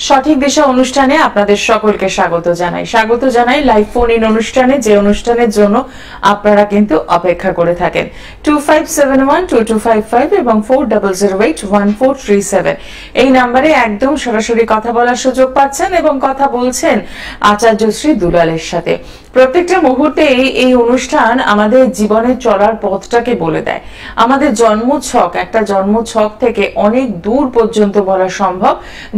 সঠিক দিশা অনুষ্ঠানে আপনাদের সকলকে স্বাগত জানাই লাইভ ফোন ইন অনুষ্ঠানে, যে অনুষ্ঠানের জন্য আপনারা কিন্তু অপেক্ষা করে থাকেন। 25712255 এবং 40081437 এই নম্বরে একদম সরাসরি কথা বলার সুযোগ পাচ্ছেন এবং কথা বলছেন আচার্য শ্রী দুলালের সাথে। প্রত্যেকটা মুহূর্তে এই অনুষ্ঠান আমাদের জীবনের চলার পথটাকে বলে দেয়। আমাদের জন্মছক, একটা জন্মছক থেকে অনেক দূর পর্যন্ত বলা সম্ভব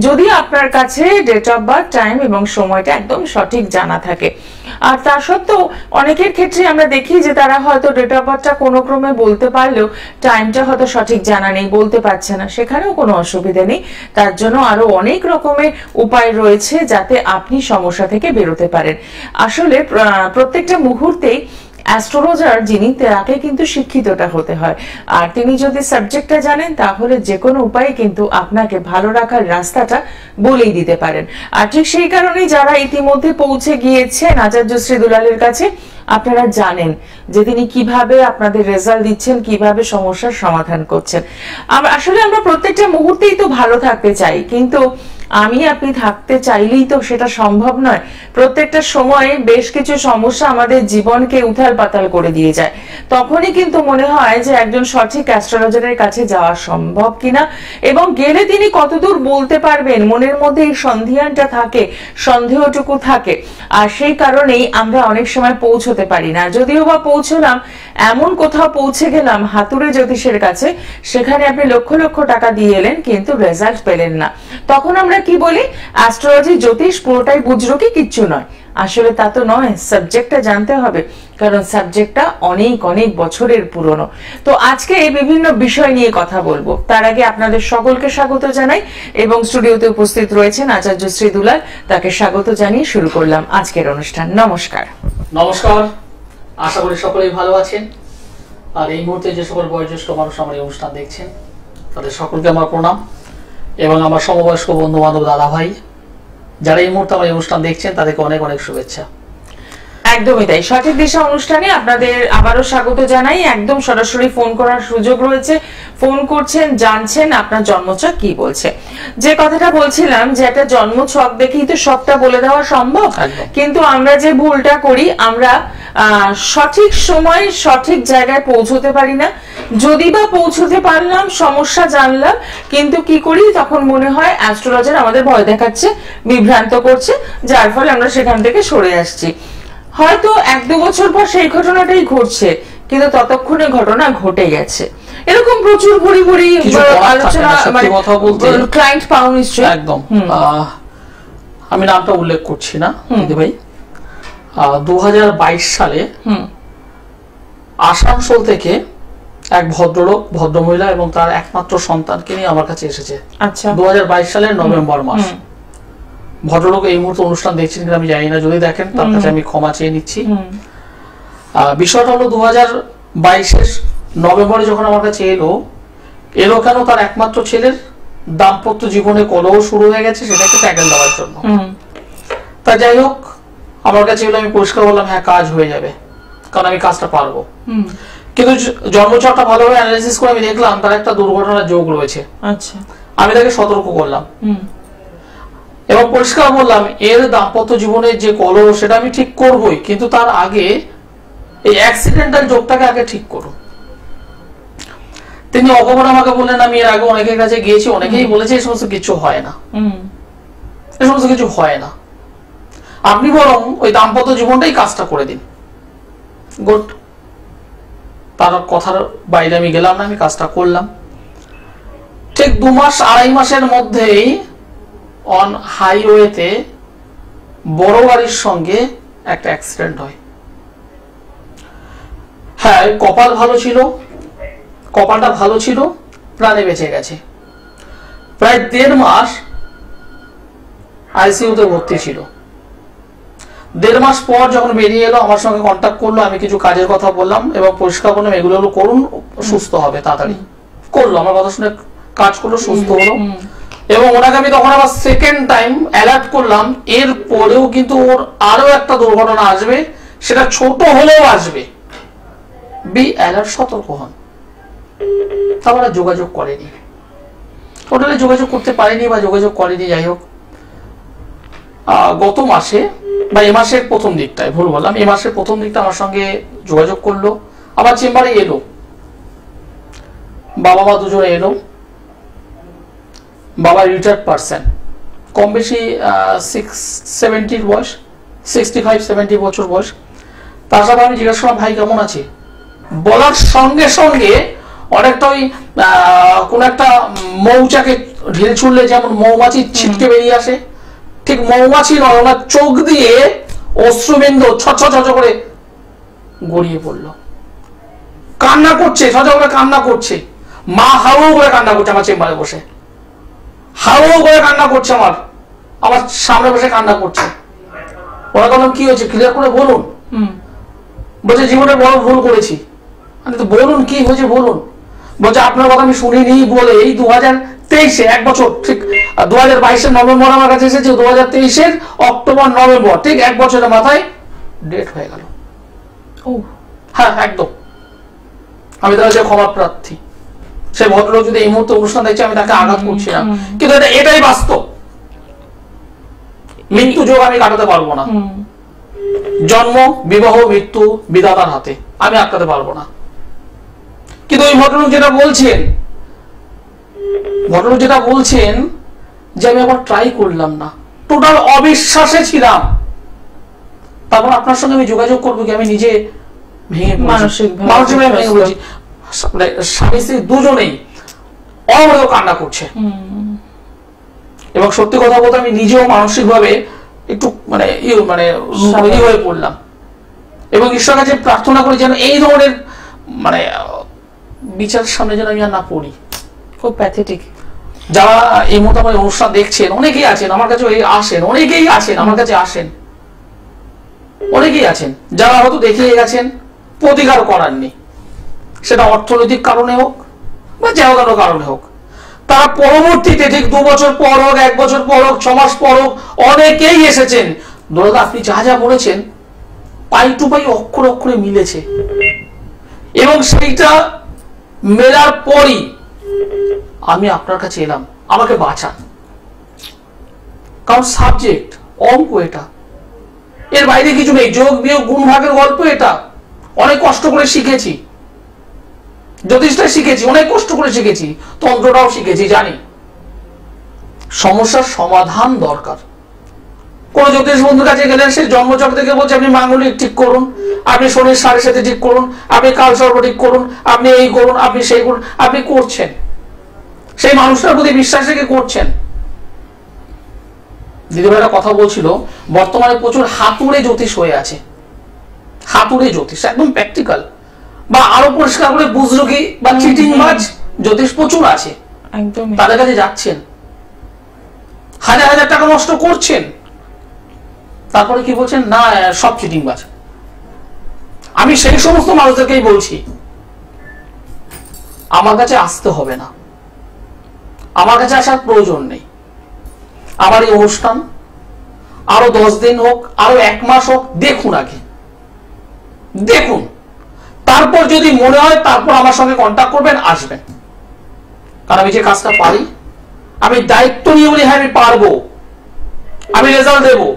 যদি আপনার কাছে ডেট অফ বার্থ, টাইম এবং সময়টা একদম সঠিক জানা থাকে। আর তা সত্ত্বেও অনেকের ক্ষেত্রে আমরা দেখি যে তারা হয়তো ডেট অফ বার্থটা কোনো ক্রমে বলতে পারলেও টাইমটা হয়তো সঠিক জানা নেই, বলতে পারছে না। সেখানেও কোনো অসুবিধা নেই, তার জন্য আরো অনেক রকমের উপায় রয়েছে যাতে আপনি সমস্যা থেকে বেরোতে পারেন। আসলে প্রত্যেকটা মুহূর্তেই অ্যাস্ট্রোলজার যিনি, তাকে কিন্তু শিক্ষিতটা হতে হয়। আর তিনি যদি সাবজেক্টটা জানেন তাহলে যে কোনো উপায়ে কিন্তু আপনাকে ভালো রাখার রাস্তাটা বলেই দিতে পারেন। আর ঠিক সেই কারণেই যারা ইতিমধ্যে পৌঁছে গিয়েছেন আচার্য শ্রী দুলালের কাছে, আপনারা জানেন যে তিনি কিভাবে আপনাদের রেজাল্ট দিচ্ছেন, কিভাবে সমস্যার সমাধান করছেন। আসলে আমরা প্রত্যেকটা মুহূর্তেই তো ভালো থাকতে চাই, কিন্তু আপনি থাকতে চাইলেই তো সেটা সম্ভব নয়। প্রত্যেকটা সময়ে বেশ কিছু সমস্যা আমাদের জীবনকে উথাল পাতাল করে দিয়ে যায়। তখনই কিন্তু মনে হয় যে একজন সঠিক অ্যাস্ট্রোলজারের কাছে যাওয়া সম্ভব কিনা, এবং গেলে তিনি কতদূর বলতে পারবেন। মনের মধ্যে এই সন্ধিহানটা থাকে, সন্দেহটুকু থাকে, আর সেই কারণেই আমরা অনেক সময় পৌঁছতে পারি না। যদিও বা পৌঁছলাম, এমন কোথাও পৌঁছে গেলাম হাতুড়ে জ্যোতিষের কাছে, সেখানে আপনি লক্ষ লক্ষ টাকা দিয়ে এলেন কিন্তু রেজাল্ট পেলেন না। তখন আমরা কি বলি, অ্যাস্ট্রোলজি জ্যোতিষ পুরোটাই বুঝলো কি কিচ্ছু নয়। আসলে তা তো নয়, সাবজেক্টটা জানতে হবে, কারণ সাবজেক্টটা অনেক অনেক বছরের পুরনো। তো আজকে এই বিভিন্ন বিষয় নিয়ে কথা বলবো। তার আগে আপনাদের সকলকে স্বাগত জানাই এবং স্টুডিওতে উপস্থিত রয়েছেন আচার্য শ্রী দুলাল, তাকে স্বাগত জানিয়ে শুরু করলাম আজকের অনুষ্ঠান। নমস্কার। নমস্কার, আশা করি সকলেই ভালো আছেন। আর এই মুহূর্তে যে সকল বয়োজ্যেষ্ঠ মানুষ আমার এই অনুষ্ঠান দেখছেন, তাদের সকলকে আমার প্রণাম, এবং আমার সমবয়স্ক বন্ধু বান্ধব, দাদা ভাই যারা এই মুহূর্তে আমার এই অনুষ্ঠান দেখছেন, তাদেরকে অনেক অনেক শুভেচ্ছা। একদমই তাই, সঠিক দিশা অনুষ্ঠানে আপনাদের আবারও স্বাগত জানাই। একদম সরাসরি ফোন করার সুযোগ রয়েছে, ফোন করছেন, জানছেন আপনার জন্মছক কি বলছে। যে কথাটা বলছিলাম যে একটা জন্মছক দেখেই তো সবটা বলে দেওয়া সম্ভব, কিন্তু আমরা যে ভুলটা করি, আমরা সঠিক সময় সঠিক জায়গায় পৌঁছতে পারি না। যদি বা পৌঁছতে পারলাম, সমস্যা জানলাম, কিন্তু কি করি, তখন মনে হয় অ্যাস্ট্রোলজার আমাদের ভয় দেখাচ্ছে, বিভ্রান্ত করছে, যার ফলে আমরা সেখান থেকে সরে আসছি। হয়তো 1-2 বছর পর সেই ঘটনাটাই ঘটছে, কিন্তু ততক্ষণে ঘটনা ঘটে গেছে। এরকম প্রচুর ভরি ভরি আলোচনা, মানে ক্লায়েন্ট পাও নিশ্চয়ই। একদম, আমি নামটা উল্লেখ করছি না দিদি ভাই। 2022 সালে আসানসোল থেকে এক ভদ্রলোক, ভদ্রমহিলা এবং তার একমাত্র সন্তানকে নিয়ে আমার কাছে এসেছে। আচ্ছা, 2022 সালের নভেম্বর মাস। ভদ্রলোক এই মুহূর্তে অনুষ্ঠান দেখছেন কিনা আমি জানি না, যদি দেখেন তার কাছে আমি ক্ষমা চেয়ে নিচ্ছি। বিষয়টা হলো 2022-এর নভেম্বরে যখন আমার কাছে এলো কেন, তার একমাত্র ছেলের দাম্পত্য জীবনে কলহ শুরু হয়ে গেছে, সেটাকে ট্যাকেল দেওয়ার জন্য। তা যাই হোক, আমার কাছে এলো, আমি পরিষ্কার বললাম হ্যাঁ কাজ হয়ে যাবে, কারণ আমি কাজটা পারবো। কিন্তু জন্মছকটা ভালোভাবে অ্যানালাইসিস করে আমি দেখলাম তার একটা দুর্ঘটনার যোগ রয়েছে। আচ্ছা, আমি তাকে সতর্ক করলাম এবং পরিষ্কার বললাম এর দাম্পত্য জীবনের যে কলহ সেটা আমি ঠিক করবই, কিন্তু তার আগে এই অ্যাক্সিডেন্টাল যোগটাকে আগে ঠিক করুন। তিনি অকপট আমাকে বললেন, আমি এর আগে অনেকের কাছে গিয়েছি, অনেকেই বলেছে এই সমস্ত কিছু হয় না, এই সমস্ত কিছু হয় না, আপনি বরং ওই দাম্পত্য জীবনটাই কাজটা করে দিন। গুড, তার কথার বাইরে আমি গেলাম না, আমি কাজটা করলাম। ঠিক 2-2.5 মাসের মধ্যেই অন হাইওয়েতে বড় গাড়ির সঙ্গে একটা অ্যাক্সিডেন্ট হয়। হ্যাঁ, কপালটা ভালো ছিল, প্রাণে বেঁচে গেছে। প্রায় 1.5 মাস আইসিইউতে ভর্তি ছিল। 1.5 মাস পর যখন বেরিয়ে এলো, আমার সঙ্গে কন্ট্যাক্ট করলো, আমি কিছু কাজের কথা বললাম এবং পরিষ্কার করলাম এগুলো করুন, সুস্থ হবে তাড়াতাড়ি। করলো, আমার কথা শুনে কাজ করলো, সুস্থ হলো। এবং ওনাকে আমি তখন আবার সেকেন্ড টাইম অ্যালার্ট করলাম, এর পরেও কিন্তু ওর আরো একটা দুর্ঘটনা আসবে, সেটা ছোট হলেও আসবে, বি অ্যালার্ট, সতর্ক হন। তারপরে যোগাযোগ করেনি, টোটালি যোগাযোগ করতে পারেনি বা যোগাযোগ করেনি, যাই হোক। গত মাসে বা এ মাসের প্রথম দিকটায়, ভুল বললাম, এ মাসের প্রথম দিকটা আমার সঙ্গে যোগাযোগ করলো, আমার চেম্বারে এলো, বাবা মা দুজনে এলো। বাবা রিটায়ার্ড পার্সন, কম বেশি 70 বয়স, 65-70 বছর বয়স। তার সাথে আমি জিজ্ঞাসা করলাম, ভাই কেমন আছে? বলার সঙ্গে সঙ্গে অনেকটা ওই কোন একটা মৌচাকে ঢিল ছুড়লে যেমন মৌমাছি ছিটকে বেরিয়ে আসে, ঠিক মৌমাছি নয়, ওনার চোখ দিয়ে অশ্রুবিন্দু ছট ছট করে গড়িয়ে পড়লো। কান্না করছে, ছট করে কান্না করছে, মা হাউ করে কান্না করছে আমার চেম্বারে বসে, হাউ করে কান্না করছে, আমার সামনে বসে কান্না করছে। ওরা বললাম কি হয়েছে, ক্লিয়ার করে বলুন। বলছে জীবনে বড় ভুল করেছি। আমি তো বলুন কি হয়েছে বলুন। বলছে আপনার কথা আমি শুনিনি বলে এই 2023-এ, এক বছর ঠিক 2022-এর নভেম্বর আমার কাছে এসেছে, 2023-এর অক্টোবর নভেম্বর, ঠিক এক বছরের মাথায় ডেট হয়ে গেল। হ্যাঁ একদম। আমি তাহলে যে ক্ষমা প্রার্থী, সে ভদ্রলোক যদি এই মুহূর্তে অনুষ্ঠান দেখছে, আমি তাকে আঘাত করছি না, কিন্তু এটাই বাস্তব। মৃত্যু যোগ আমি কাটাতে পারবো না, জন্ম বিবাহ মৃত্যু বিধাতার হাতে, আমি আটকাতে পারবো না। কিন্তু ওই ভদ্রলোক যেটা বলছেন যে আমি আবার ট্রাই করলাম না, টোটাল অবিশ্বাসে ছিলাম। তারপর আপনার সঙ্গে আমি যোগাযোগ করবো কি, আমি নিজে ভেঙে মানসিকভাবে ভেঙে পড়েছি। স্বামী স্ত্রী দুজনেই অনবরত কান্না করছে, এবং সত্যি কথা বলতে আমি নিজেও মানসিকভাবে একটু হয়ে পড়লাম, এবং ঈশ্বরের কাছে প্রার্থনা করি যেন এই ধরনের বিচারের সামনে যেন আমি আর না পড়ি। খুব প্যাথেটিক। যারা এই মুহূর্তে আমার অনুষ্ঠান দেখছেন, অনেকেই আছেন আমার কাছে আমার কাছে আসেন, অনেকেই আছেন যারা হয়তো দেখিয়ে গেছেন, প্রতিকার করার নেই, সেটা অর্থনৈতিক কারণে হোক বা যে কোনো কারণে হোক। তারা পরবর্তীতে ঠিক 2 বছর পর হোক, 1 বছর পর হোক, 6 মাস পর হোক, অনেকেই এসেছেন, দাদা আপনি যা যা বলেছেন পাই টু পাই অক্ষরে অক্ষরে মিলেছে, এবং সেইটা মেলার পরই আমি আপনার কাছে এলাম, আমাকে বাঁচান। কারণ সাবজেক্ট অঙ্ক, এটা এর বাইরে কিছু নেই, যোগ বিয়োগ গুণ ভাগের গল্প এটা অনেক কষ্ট করে শিখেছি, জ্যোতিষটা শিখেছি, অনেক কষ্ট করে শিখেছি, তন্ত্রটাও শিখেছি, জানি সমস্যার সমাধান দরকার। কোন জ্যোতিষ বন্ধুর কাছে গেলেন, সে জন্মচক থেকে বলছে আপনি মাঙ্গলিক ঠিক করুন, আপনি শনির সাড়ে সাথে ঠিক করুন, আপনি কাল সর্ব ঠিক করুন, আপনি এই করুন, আপনি সেই করুন, আপনি করছেন, সেই মানুষটার প্রতি বিশ্বাস রেখে করছেন। দিদিভাইরা কথা বলছিল, বর্তমানে প্রচুর হাতুড়ে জ্যোতিষ হয়ে আছে, হাতুড়ে জ্যোতিষ একদম প্র্যাকটিক্যাল, বা আরো পরিষ্কার করে বুজরুগি বা চিটিং বাজ জ্যোতিষ প্রচুর আছে, একদম তাদের কাছে যাচ্ছেন, হাজার হাজার টাকা নষ্ট করছেন, তারপরে কি বলছেন না সব চিটিং বাজ। আমি সেই সমস্ত মানুষদেরকেই বলছি, আমার কাছে আসতে হবে না, আমার কাছে আসার প্রয়োজন নেই। আমার এই অনুষ্ঠান আরো 10 দিন হোক, আরো 1 মাস হোক, দেখুন, আগে দেখুন, তারপর যদি মনে হয় তারপর আমার সঙ্গে কন্ট্যাক্ট করবেন, আসবেন। কারণ আমি যে কাজটা পারি, আমি দায়িত্ব নিয়ে বলি হ্যাঁ আমি পারবো, আমি রেজাল্ট দেবো।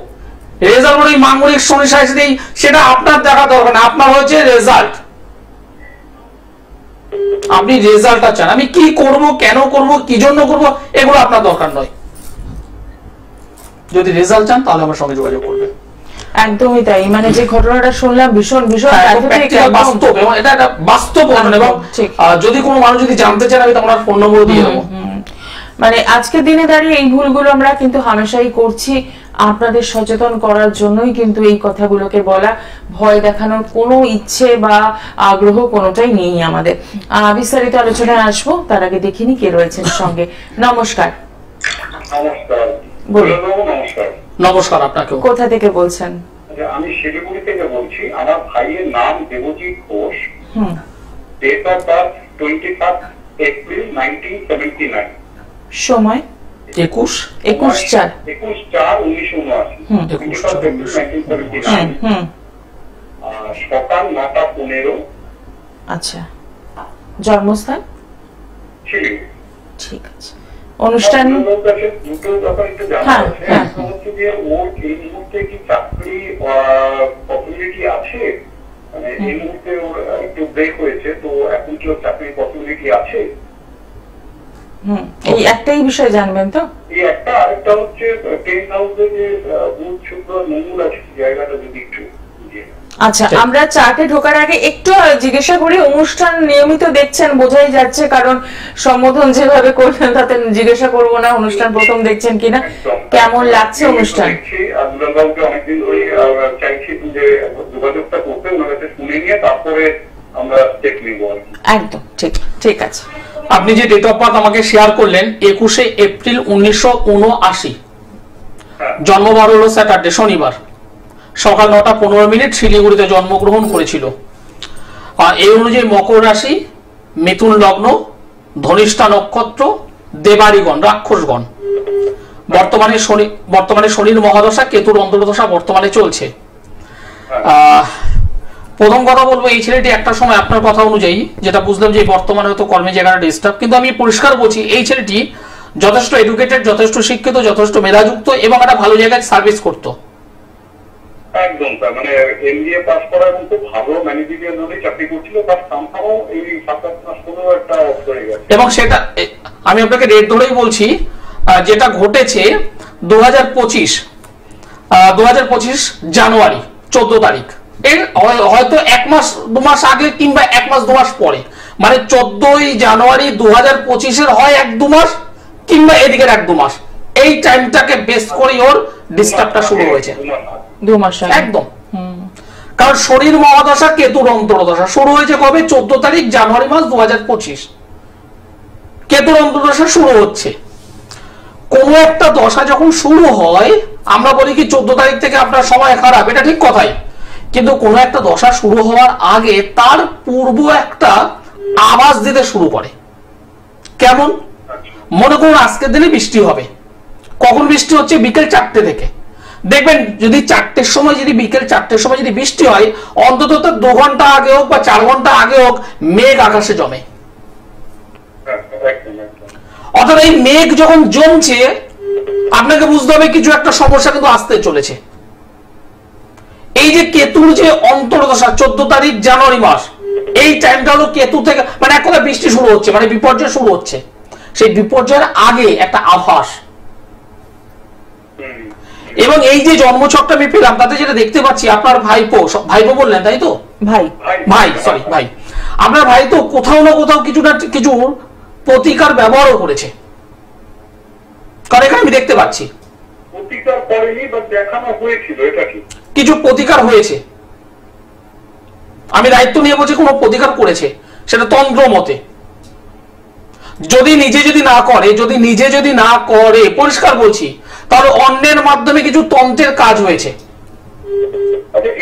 রেজাল্ট বলে মাঙ্গলিক শনি সাইজ নেই, সেটা আপনার দেখা দরকার না, আপনার হয়েছে রেজাল্ট, আপনি রেজাল্টটা চান। আমি কি করব, কেন করব, কি জন্য করব, এগুলো আপনার দরকার নয়। যদি রেজাল্ট চান তাহলে আমার সঙ্গে যোগাযোগ করবেন। একদমই তাই, যে ঘটনাটা শুনলাম ভীষণ ভীষণ বাস্তব, এবং এটা একটা বাস্তব ঘটনা। এবং যদি কোনো মানুষ যদি জানতে চান, আমি তোমার ফোন নম্বর দিয়ে দেবো। আজকের দিনে দাঁড়িয়ে এই ভুলগুলো আমরা কিন্তু হামেশাই করছি, আপনাদের সচেতন করার জন্যই কিন্তু এই কথাগুলোকে বলা, ভয় দেখানোর কোনো ইচ্ছে বা আগ্রহ কোনোটাই নেই আমাদের। বিস্তারিত আলোচনায় আসবো, তার আগে দেখিনি কে রয়েছেন সঙ্গে। নমস্কার। নমস্কার, আপনাকে। কোথা থেকে বলছেন? আমি শিলিগুড়ি থেকে বলছি। আমার ভাইয়ের নাম Debjit Ghosh, date of birth 21 April 1979, সময় 21/4/1979, সকাল 9:15। আচ্ছা, জন্মস্থান শিলিগুড়ি। ঠিক আছে, অনুষ্ঠান দুটো ব্যাপার একটু জানা হ্যাঁ, আছে। হ্যাঁ। একটা হচ্ছে যে ওর এই মুহূর্তে কি চাকরি পসিবিলিটি আছে, মানে এই মুহূর্তে ওর একটু ব্রেক হয়েছে, তো এখন কি ওর চাকরির পসিবিলিটি আছে? এই একটাই বিষয় জানবেন তো? এই একটা, আরেকটা হচ্ছে টেন্ট হাউসে যে বুধ শুক্র মঙ্গল আছে জায়গাটা যদি একটু বুঝিয়ে দেন। আচ্ছা, আমরা চার্টে ঢোকার আগে একটু জিজ্ঞাসা করি, অনুষ্ঠান নিয়মিত দেখছেন বোঝাই যাচ্ছে, কারণ সম্বোধন যেভাবে করলেন তাতে জিজ্ঞাসা করবো না অনুষ্ঠান প্রথম দেখছেন কিনা, কেমন লাগছে অনুষ্ঠান? দেখছি আর দুলালবাবুকে অনেকদিন ধরে চাইছি যে যোগাযোগটা করতে, ওনার কাছে শুনে নিয়ে তারপরে আমরা স্টেপ নিব আর কি। একদম ঠিক, ঠিক আছে। আপনি যে ডেট অফ বার্থ আমাকে শেয়ার করলেন 21শে এপ্রিল 1979, জন্মবার হলো স্যাটারডে, শনিবার, সকাল 9:15 শিলিগুড়িতে জন্মগ্রহণ করেছিল। আর এই অনুযায়ী মকর রাশি, মিথুন লগ্ন, ধনিষ্ঠা নক্ষত্র, দেবাড়িগণ, রাক্ষসগণ। বর্তমানে শনির মহাদশা, কেতুর অন্তর্দশা বর্তমানে চলছে। প্রথম কথা বলবো, এই ছেলেটি একটা সময় আপনার কথা অনুযায়ী যেটা বুঝলাম যে বর্তমানে হয়তো কর্মে জায়গাটা ডিস্টার্ব, কিন্তু আমি পরিষ্কার বলছি এই ছেলেটি যথেষ্ট এডুকেটেড, যথেষ্ট শিক্ষিত, যথেষ্ট মেধাযুক্ত এবং একটা ভালো জায়গায় সার্ভিস করতো। একদম, তার মানে এমবিএ পাস করা এবং খুব ভালো ম্যানেজারিয়াল রোলে চাকরি করছিল, তার সামহাও এই 7-8 মাস পরেও একটা অফ করে গেছে। এবং সেটা আমি আপনাকে ডেট ধরেই বলছি, যেটা ঘটেছে 2025 জানুয়ারি 14 তারিখ, এর হয়তো 1 মাস 2 মাস আগে কিংবা 1 মাস 2 মাস পরে, মানে 14ই জানুয়ারি 2025 হয় 1-2 মাস কিংবা এদিকের 1-2 মাস, এই টাইমটাকে বেস করে ওর ডিস্টার্বটা শুরু হয়েছে। 2 মাস একদম, কারণ শনির মহাদশা, কেতুর অন্তর্দশা শুরু হয়েছে কবে? 14 তারিখ জানুয়ারি মাস 2025, কেতুর অন্তর্দশা শুরু হচ্ছে। কোন একটা দশা যখন শুরু হয়, আমরা বলি কি 14 তারিখ থেকে আপনার সময় খারাপ, এটা ঠিক কথাই, কিন্তু কোন একটা দশা শুরু হওয়ার আগে তার পূর্ব একটা আভাস দিতে শুরু করে। কেমন? মনে করুন আজকের দিনে বৃষ্টি হবে। কখন বৃষ্টি হচ্ছে? বিকেল 4টে থেকে। দেখবেন যদি 4টের সময়, যদি বিকেল 4টের সময় যদি বৃষ্টি হয়, অন্তত 2 ঘন্টা আগে হোক বা 4 ঘন্টা আগে হোক মেঘ আকাশে জমে। অর্থাৎ এই মেঘ যখন জমছে, আপনাকে বুঝতে হবে কিছু একটা সমস্যা কিন্তু আসতে চলেছে। এই যে কেতুর যে অন্তর্দশা 14 তারিখ জানুয়ারি মাস, এই টাইমটা হলো কেতু থেকে, মানে এক কথা বৃষ্টি শুরু হচ্ছে, মানে বিপর্যয় শুরু হচ্ছে। সেই বিপর্যয়ের আগে একটা আভাস। এবং এই যে জন্মছকটা আমি পেলাম, তাতে যেটা দেখতে পাচ্ছি আপনার ভাইপো বললেন তাই তো? ভাই আপনার ভাই তো কোথাও না কোথাও কিছু না কিছু প্রতিকার ব্যবহারও করেছে, কারণ এখানে আমি দেখতে পাচ্ছি প্রতিকার করেনি বা দেখানো হয়েছিল, এটা কি কিছু প্রতিকার হয়েছে। আমি দায়িত্ব নিয়ে বলছি কোনো প্রতিকার করেছে, সেটা তন্ত্র মতে। যদি নিজে যদি না করে পরিষ্কার বলছি, তাহলে অন্যের মাধ্যমে কিছু তন্ত্রের কাজ হয়েছে।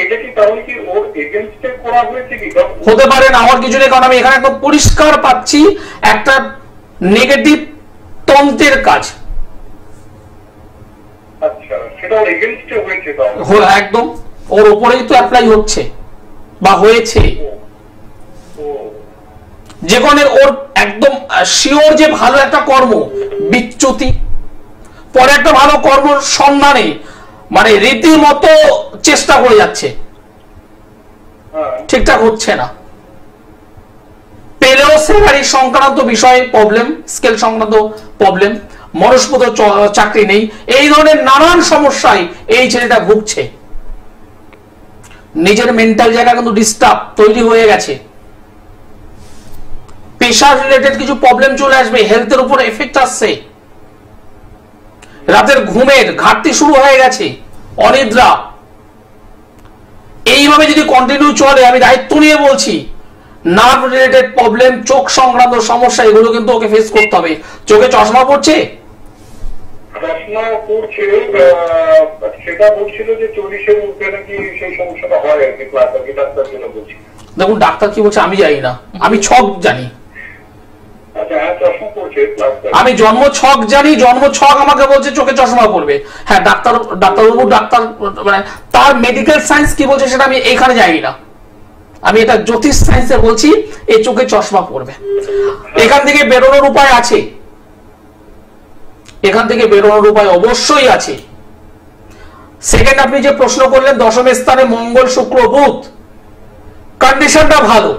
এটা কি তাহলে কি ওর এগেইনস্টে করা হয়েছে কি? হতে পারে, না হওয়ার কিছু নেই, কারণ আমি এখানে একদম পরিষ্কার পাচ্ছি একটা নেগেটিভ তন্ত্রের কাজ। আচ্ছা, সেটা ওর এগেইনস্টে হয়েছে তাহলে? একদম ওর উপরেই তো অ্যাপ্লাই হচ্ছে বা হয়েছে। যেখানে ওর একদম শিওর যে ভালো একটা কর্ম বিচ্যুতি, পরে একটা ভালো কর্ম সন্ধানে মানে রীতিমতো চেষ্টা করে যাচ্ছে, ঠিকঠাক হচ্ছে না। পেলেও স্যালারি সংক্রান্ত বিষয়ে প্রবলেম, স্কেল সংক্রান্ত প্রবলেম, মনস্পত চাকরি নেই, এই ধরনের নানান সমস্যায় এই ছেলেটা ভুগছে। নিজের মেন্টাল জায়গা কিন্তু ডিস্টার্ব তৈরি হয়ে গেছে। প্রেশার রিলেটেড কিছু প্রবলেম চলে আসবে, হেলথের উপর এফেক্ট আসছে, রাতের ঘুমের ঘাটতি শুরু হয়ে গেছে, অনিদ্রা। এইভাবে যদি কন্টিনিউ চলে, আমি দায়িত্ব নিয়ে বলছি, নার্ভ রিলেটেড প্রবলেম, চোখ সংক্রান্ত সমস্যা, এগুলো কিন্তু ওকে ফেস করতে হবে। চোখে চশমা পড়ছে, সেটা বলছিল যে 40-এর মধ্যে নাকি সেই সমস্যাটা হয় আর কি, ডাক্তার যেটা বলছি। দেখুন ডাক্তার কি বলছে আমি জানি না, আমি ছক জানি। আমি জন্ম ছক জানি, জন্ম ছক আমাকে বলছে চোখে চশমা পড়বে। হ্যাঁ, ডাক্তার মানে তার মেডিকেল সায়েন্স কি বলছে সেটা আমি এখানে জানি না। আমি এটা জ্যোতিষ সায়েন্সে বলছি, এই চোখে চশমা পড়বে। এখান থেকে বেরোনোর উপায় আছে, এখান থেকে বেরোনোর উপায় অবশ্যই আছে। সেকেন্ড, আপনি যে প্রশ্ন করলেন দশম স্থানে মঙ্গল শুক্র বুধ, কন্ডিশনটা ভালো,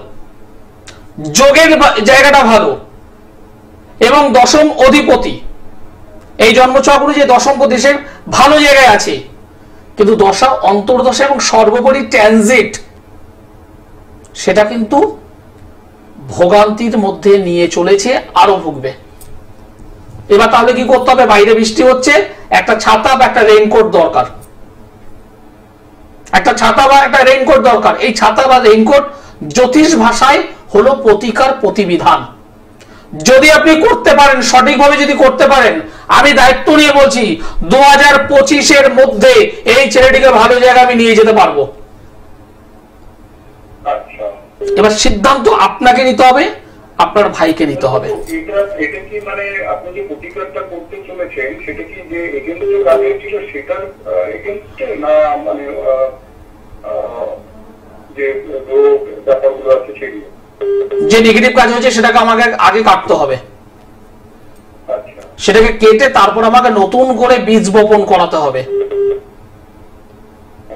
যোগের জায়গাটা ভালো, এবং দশম অধিপতি এই জন্মছক অনুযায়ী দশম দেশের ভালো জায়গায় আছে, কিন্তু দশা অন্তর্দশা এবং সর্বোপরি ট্রানজিট সেটা কিন্তু ভোগান্তির মধ্যে নিয়ে চলেছে, আরো ভুগবে। এবার তাহলে কি করতে হবে? বাইরে বৃষ্টি হচ্ছে, একটা ছাতা বা একটা রেইনকোট দরকার, একটা ছাতা বা একটা রেইনকোট দরকার। এই ছাতা বা রেইনকোট জ্যোতিষ ভাষায় হলো প্রতিকার প্রতিবিধান। যদি আপনি করতে পারেন, সঠিকভাবে যদি করতে পারেন, আমি দায়িত্ব নিয়ে বলছি 2025-এর মধ্যে এই ছেলেটিকে ভালো জায়গায় আমি নিয়ে যেতে পারবো। আচ্ছা, এবার সিদ্ধান্ত আপনাকে নিতে হবে, আপনার ভাইকে নিতে হবে। এটা কি মানে আপনি যে প্রতিকারটা করতে চলেছেন সেটা কি যে এগেন্স্টে লাগিয়েছিল সেটার এগেন্স্টে, না মানে যে ব্যাপারগুলো আছে সেগুলো? যে নেগেটিভ কাজ হয়েছে সেটাকে আমাকে আগে কাটতে হবে, আচ্ছা, সেটাকে কেটে তারপর আমাকে নতুন করে বীজ বপন করাতে হবে।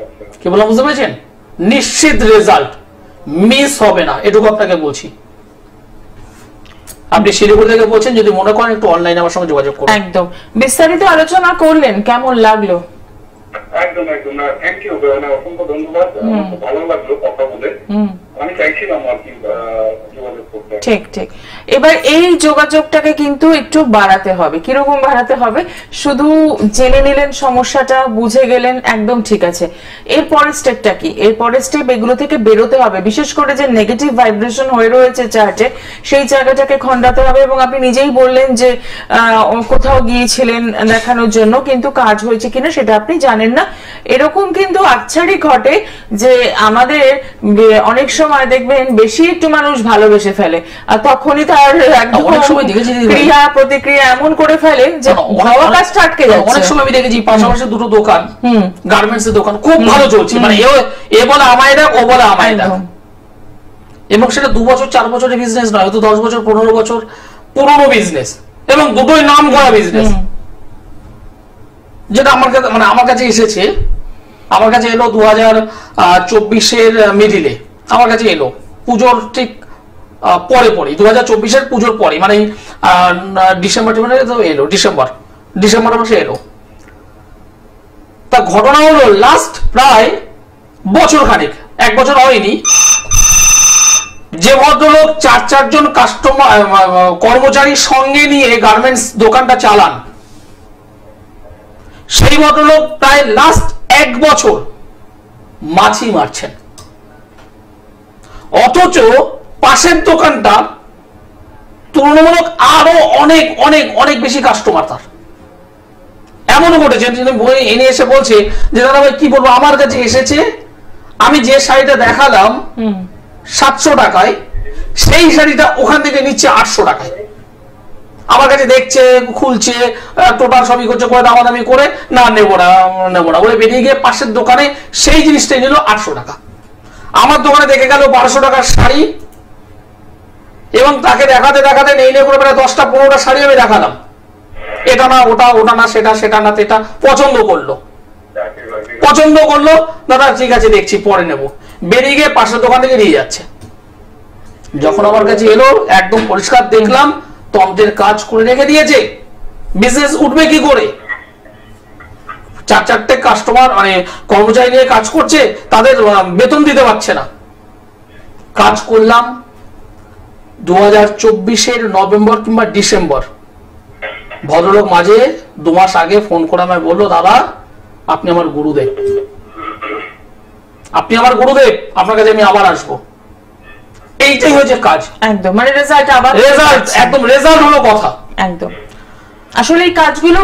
আচ্ছা, কি বললাম বুঝতে পেরেছেন? নিশ্চিত রেজাল্ট মিস হবে না, এটুকু আপনাকে বলছি। আপনি শিলিগুড়ি থেকে বলছেন, যদি মনে করেন একটু অনলাইনে আমার সঙ্গে যোগাযোগ করুন। একদম বিস্তারিত আলোচনা করলেন, কেমন লাগলো? একদম একদম, না থ্যাংক ইউ, অসংখ্য ধন্যবাদ, খুব ভালো লাগলো কথা বলে। আমি চাইছিলাম আর কি যোগাযোগ করতে। ঠিক ঠিক। এবার এই যোগাযোগটাকে কিন্তু একটু বাড়াতে হবে। কিরকম বাড়াতে হবে? শুধু জেনে নিলেন সমস্যাটা, বুঝে গেলেন, একদম ঠিক আছে। এর পরের স্টেপটা কি? এর পরের স্টেপ এগুলো থেকে বেরোতে হবে। বিশেষ করে যে নেগেটিভ ভাইব্রেশন হয়ে রয়েছে চার্টে, সেই জায়গাটাকে খণ্ডাতে হবে। এবং আপনি নিজেই বললেন যে কোথাও গিয়েছিলেন দেখানোর জন্য, কিন্তু কাজ হয়েছে কিনা সেটা আপনি জানেন না। এরকম কিন্তু আচ্ছাড়ি ঘটে যে আমাদের অনেক সময় দেখবেন বেশি একটু মানুষ ভালোবেসে ফেলে, আর তখনই তার একদম অনেক সময় দেখেছি ক্রিয়া প্রতিক্রিয়া এমন করে ফেলে যে হওয়া কাজটা আটকে যাচ্ছে। অনেক সময় আমি দেখেছি পাশাপাশি দুটো দোকান, গার্মেন্টস এর দোকান খুব ভালো চলছে, মানে এ বলে আমায় দেখ, ও বলে আমায় দেখ, এবং সেটা 2 বছর 4 বছরের বিজনেস নয়, হয়তো 10 বছর 15 বছর পুরনো বিজনেস, এবং দুটোই নাম করা বিজনেস। যেটা আমার কাছে এসেছে, আমার কাছে এলো 2024-এর মিডিলে, আমার কাছে এলো পুজোর ঠিক পরে 2024-এর পুজোর পরে, মানে ডিসেম্বর এলো, ডিসেম্বর মাসে এলো। তা ঘটনা হলো লাস্ট প্রায় বছর খানিক, 1 বছর হয়নি, যে ভদ্রলোক 4 জন কাস্টমার কর্মচারী সঙ্গে নিয়ে গার্মেন্টস দোকানটা চালান, সেই ভদ্রলোক প্রায় লাস্ট 1 বছর মাছি মারছেন, অথচ পাশের দোকানটা তুলনামূলক আরো অনেক অনেক অনেক বেশি কাস্টমার তার। এমনও ঘটেছে তিনি বই এনে এসে বলছে যে দাদা ভাই কি বলবো, আমার কাছে এসেছে, আমি যে শাড়িটা দেখালাম 700 টাকায়, সেই শাড়িটা ওখান থেকে নিচ্ছে 800 টাকায়। আমার কাছে দেখছে, খুলছে, টোটাল সবই করছে, করে দামাদামি করে না নেবো না বলে বেরিয়ে গিয়ে পাশের দোকানে সেই জিনিসটাই নিল 800 টাকা। আমার দোকানে দেখে গেল 1200 টাকার শাড়ি, এবং তাকে দেখাতে দেখাতে নেই করে প্রায় 10টা 15টা শাড়ি আমি দেখালাম, এটা না ওটা, ওটা না সেটা, সেটা না এটা, পছন্দ করলো, দাদা ঠিক আছে দেখছি পরে নেব, বেরিয়ে গিয়ে পাশের দোকান থেকে নিয়ে যাচ্ছে। যখন আমার কাছে এলো একদম পরিষ্কার দেখলাম তন্ত্রের কাজ করে রেখে দিয়েছে, বিজনেস উঠবে কি করে? 4-4টে কাস্টমার মানে কর্মচারী নিয়ে কাজ করছে, তাদের বেতন দিতে পারছে না। কাজ করলাম 2024-এর নভেম্বর কিংবা ডিসেম্বর। ভদ্রলোক মাঝে 2 মাস আগে ফোন করে আমায় বললো, দাদা আপনি আমার গুরুদেব, আপনার কাছে আমি আবার আসবো। এইটাই হয়েছে কাজ, একদম মানে রেজাল্ট একদম রেজাল্ট হলো কথা। একদম আসলে এই কাজগুলো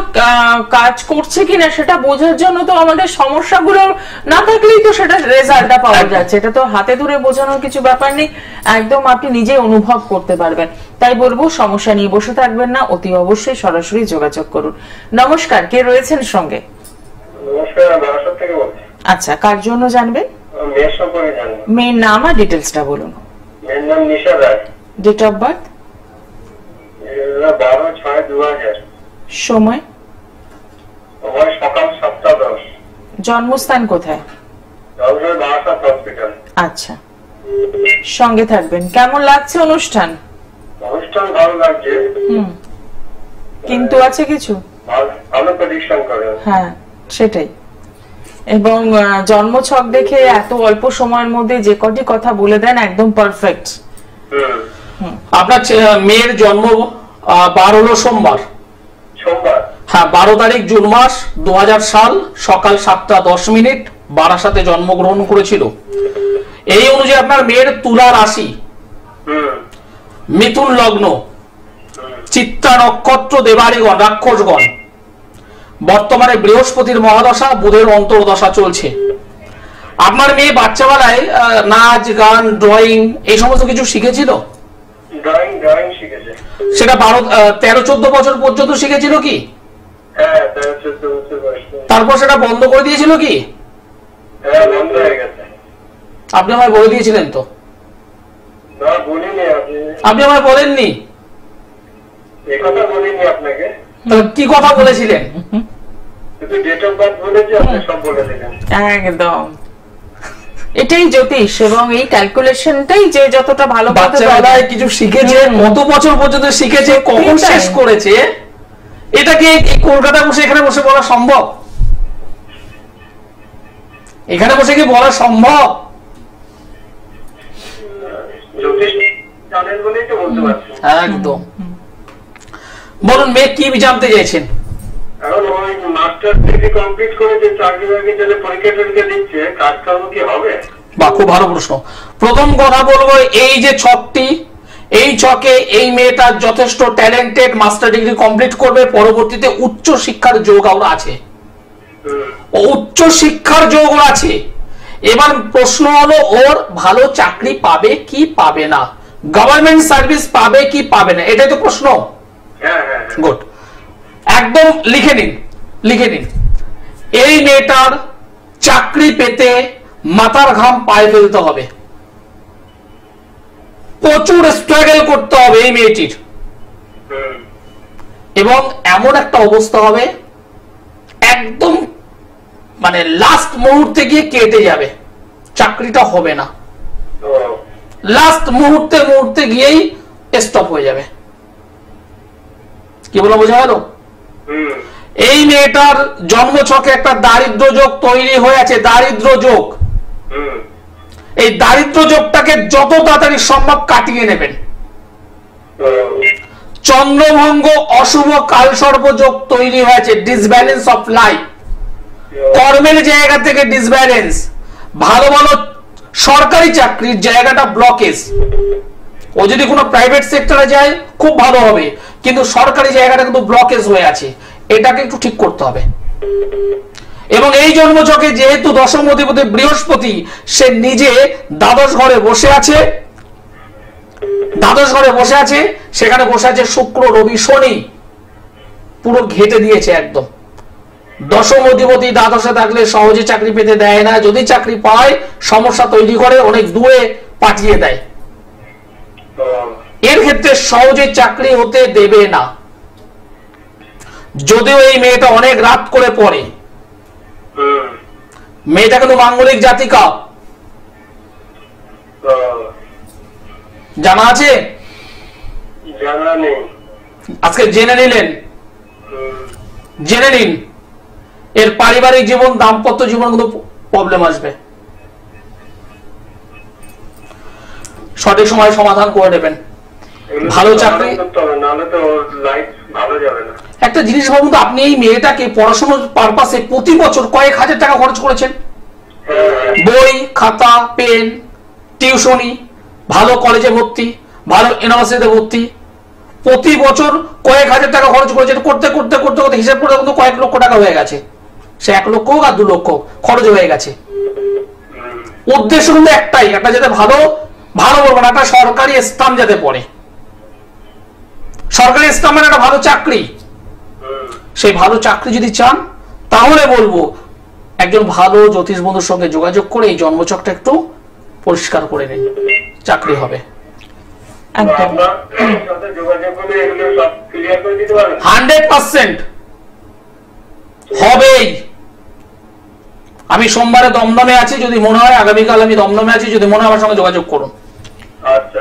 কাজ করছে কিনা সেটা বোঝার জন্য তো আমাদের সমস্যাগুলো না থাকলেই তো সেটা রেজাল্টটা পাওয়া যাচ্ছে। এটা তো হাতে ধরে বোঝানোর কিছু ব্যাপার নেই, একদম আপনি নিজে অনুভব করতে পারবেন। তাই বলবো সমস্যা নিয়ে বসে থাকবেন না, অতি অবশ্যই সরাসরি যোগাযোগ করুন। নমস্কার, কে রয়েছেন সঙ্গে? নমস্কার, বারাসাত থেকে বলছি। আচ্ছা, কার জন্য জানবেন? মেয়ের সম্পর্কে জানবো। মেয়ের নাম আর ডিটেলসটা বলুন। মেয়ের নাম Nisha Roy. Date of birth? 12/6/2000। সময়? জন্মস্থান কোথায়? হসপিটাল। আচ্ছা, সঙ্গে থাকবেন। কেমন লাগছে অনুষ্ঠান? অনুষ্ঠান ভালো লাগছে, কিন্তু আছে কিছু ভালো প্রেডিকশন করে। হ্যাঁ, সেটাই। এবং জন্মছক দেখে এত অল্প সময়ের মধ্যে যে কটি কথা বলে দেন একদম পারফেক্ট। আপনার মেয়ের জন্ম বার হলো সোমবার। হ্যাঁ, 12 তারিখ জুন মাস 2000 সাল, সকাল 7:10 বারাসাতে জন্মগ্রহণ করেছিল। এই অনুযায়ী আপনার মেয়ের তুলা রাশি, মিথুন লগ্ন, চিত্তা নক্ষত্র, দেবাড়িগণ, রাক্ষসগণ। বর্তমানে বৃহস্পতির মহাদশা, বুধের অন্তর্দশা চলছে। আপনার মেয়ে বাচ্চাবেলায় নাচ, গান, ড্রয়িং এই সমস্ত কিছু শিখেছিল? ড্রয়িং শিখেছে। সেটা 13-14 বছর পর্যন্ত শিখেছিল কি? হ্যাঁ, 13-14 বছর বয়সে। তারপর সেটা বন্ধ করে দিয়েছিল কি? হ্যাঁ, বন্ধ হয়ে গেছে। আপনি আমায় বলে দিয়েছিলেন তো? না, বলিনি। আপনি আমায় বলেননি। এই কথা বলিনি আপনাকে। কি কথা বলেছিলেন? শুধু ডেট অফ বার্থ বলেছি, আপনি সব বলে দিলেন। একদম, এটাই জ্যোতিষ এবং এই ক্যালকুলেশনটাই যে যতটা ভালো বাচ্চাবেলায় কিছু শিখেছে, কত বছর পর্যন্ত শিখেছে, কখন শেষ করেছে, এটা কি কলকাতা বসে এখানে বসে বলা সম্ভব? এখানে বসে কি বলা সম্ভব? জ্যোতিষ জানেন বলেই তো বলতে পারছি। একদম। বলুন, মেয়ে কি জানতে চাইছেন? এখন ওই মাস্টার ডিগ্রি কমপ্লিট করেছে, চাকরি বাকরির জন্য পরীক্ষা টরীক্ষা দিচ্ছে, কাজকর্ম কি হবে? বা, খুব ভালো প্রশ্ন। প্রথম কথা বলবো, এই যে ছকটি, এই ছকে এই মেয়েটা যথেষ্ট ট্যালেন্টেড, মাস্টার ডিগ্রি কমপ্লিট করবে, পরবর্তীতে উচ্চ শিক্ষার যোগ ওর আছে। উচ্চ শিক্ষার যোগ ওর আছে। এবার প্রশ্ন হলো, ওর ভালো চাকরি পাবে কি পাবে না, গভর্নমেন্ট সার্ভিস পাবে কি পাবে না, এটাই তো প্রশ্ন। গুড, একদম লিখে নিন। এই মেয়েটার চাকরি পেতে মাথার ঘাম পায়ে ফেলতে হবে, প্রচুর স্ট্রাগল করতে হবে এই মেয়েটির, এবং এমন একটা অবস্থা হবে একদম মানে লাস্ট মুহূর্তে গিয়ে কেটে যাবে, চাকরিটা হবে না, লাস্ট মুহূর্তে গিয়েই স্টপ হয়ে যাবে। কি বলে বোঝা গেল? এই মেয়েটার জন্মছকে একটা দারিদ্র যোগ তৈরি হয়ে আছে, দারিদ্র যোগ। এই দারিদ্র যোগটাকে যত তাড়াতাড়ি সম্ভব কাটিয়ে নেবেন। চন্দ্রভঙ্গ, অশুভ কালসর্প যোগ তৈরি হয়েছে, ডিসব্যালেন্স অফ লাইফ, কর্মের জায়গা থেকে ডিসব্যালেন্স, ভালো ভালো সরকারি চাকরির জায়গাটা ব্লকেজ। ও যদি কোনো প্রাইভেট সেক্টরে যায় খুব ভালো হবে, কিন্তু সরকারি জায়গাটা কিন্তু ব্লকেজ হয়ে আছে, এটাকে একটু ঠিক করতে হবে। এবং এই জন্মছকে যেহেতু দশম অধিপতি বৃহস্পতি, সে নিজে দ্বাদশ ঘরে বসে আছে, সেখানে বসে আছে শুক্র, রবি, শনি, পুরো ঘেটে দিয়েছে একদম। দশম অধিপতি দ্বাদশে থাকলে সহজে চাকরি পেতে দেয় না, যদি চাকরি পায় সমস্যা তৈরি করে, অনেক দূরে পাঠিয়ে দেয়। এর ক্ষেত্রে সহজে চাকরি হতে দেবে না। যদিও এই মেয়েটা অনেক রাত করে পড়ে, মেয়েটা কিন্তু মাঙ্গলিক জাতিকা, জানা আছে? আজকে জেনে নিলেন, জেনে নিন। এর পারিবারিক জীবন, দাম্পত্য জীবন কিন্তু প্রবলেম আসবে, সঠিক সময় সমাধান করে নেবেন। ভালো চাকরি, একটা জিনিস ভাবুন তো, আপনি এই মেয়েটাকে পড়াশোনার পারপাসে প্রতি বছর কয়েক হাজার টাকা খরচ করেছেন, বই, খাতা, পেন, টিউশনি, ভালো কলেজে ভর্তি, ভালো ইউনিভার্সিটিতে ভর্তি, প্রতি বছর কয়েক হাজার টাকা খরচ করেছেন। করতে করতে করতে করতে হিসাব করে কিন্তু কয়েক লক্ষ টাকা হয়ে গেছে, সে 1 লক্ষ হোক আর 2 লক্ষ খরচ হয়ে গেছে। উদ্দেশ্য কিন্তু একটাই, একটা যাতে ভালো বলবো না, একটা সরকারি স্থান যাতে পড়ে, সরকারি স্থান মানে একটা ভালো চাকরি। সেই ভালো চাকরি যদি চান, তাহলে বলবো একজন ভালো জ্যোতিষ বন্ধুর সঙ্গে যোগাযোগ করে এই জন্মছকটা একটু পরিষ্কার করে নিন, চাকরি হবে। 100% হবেই, আমি সোমবারে দমদমে আছি, যদি মনে হয় আগামীকাল আমি দমদমে আছি, যদি মনে হয় আমার সঙ্গে যোগাযোগ করুন। আচ্ছা,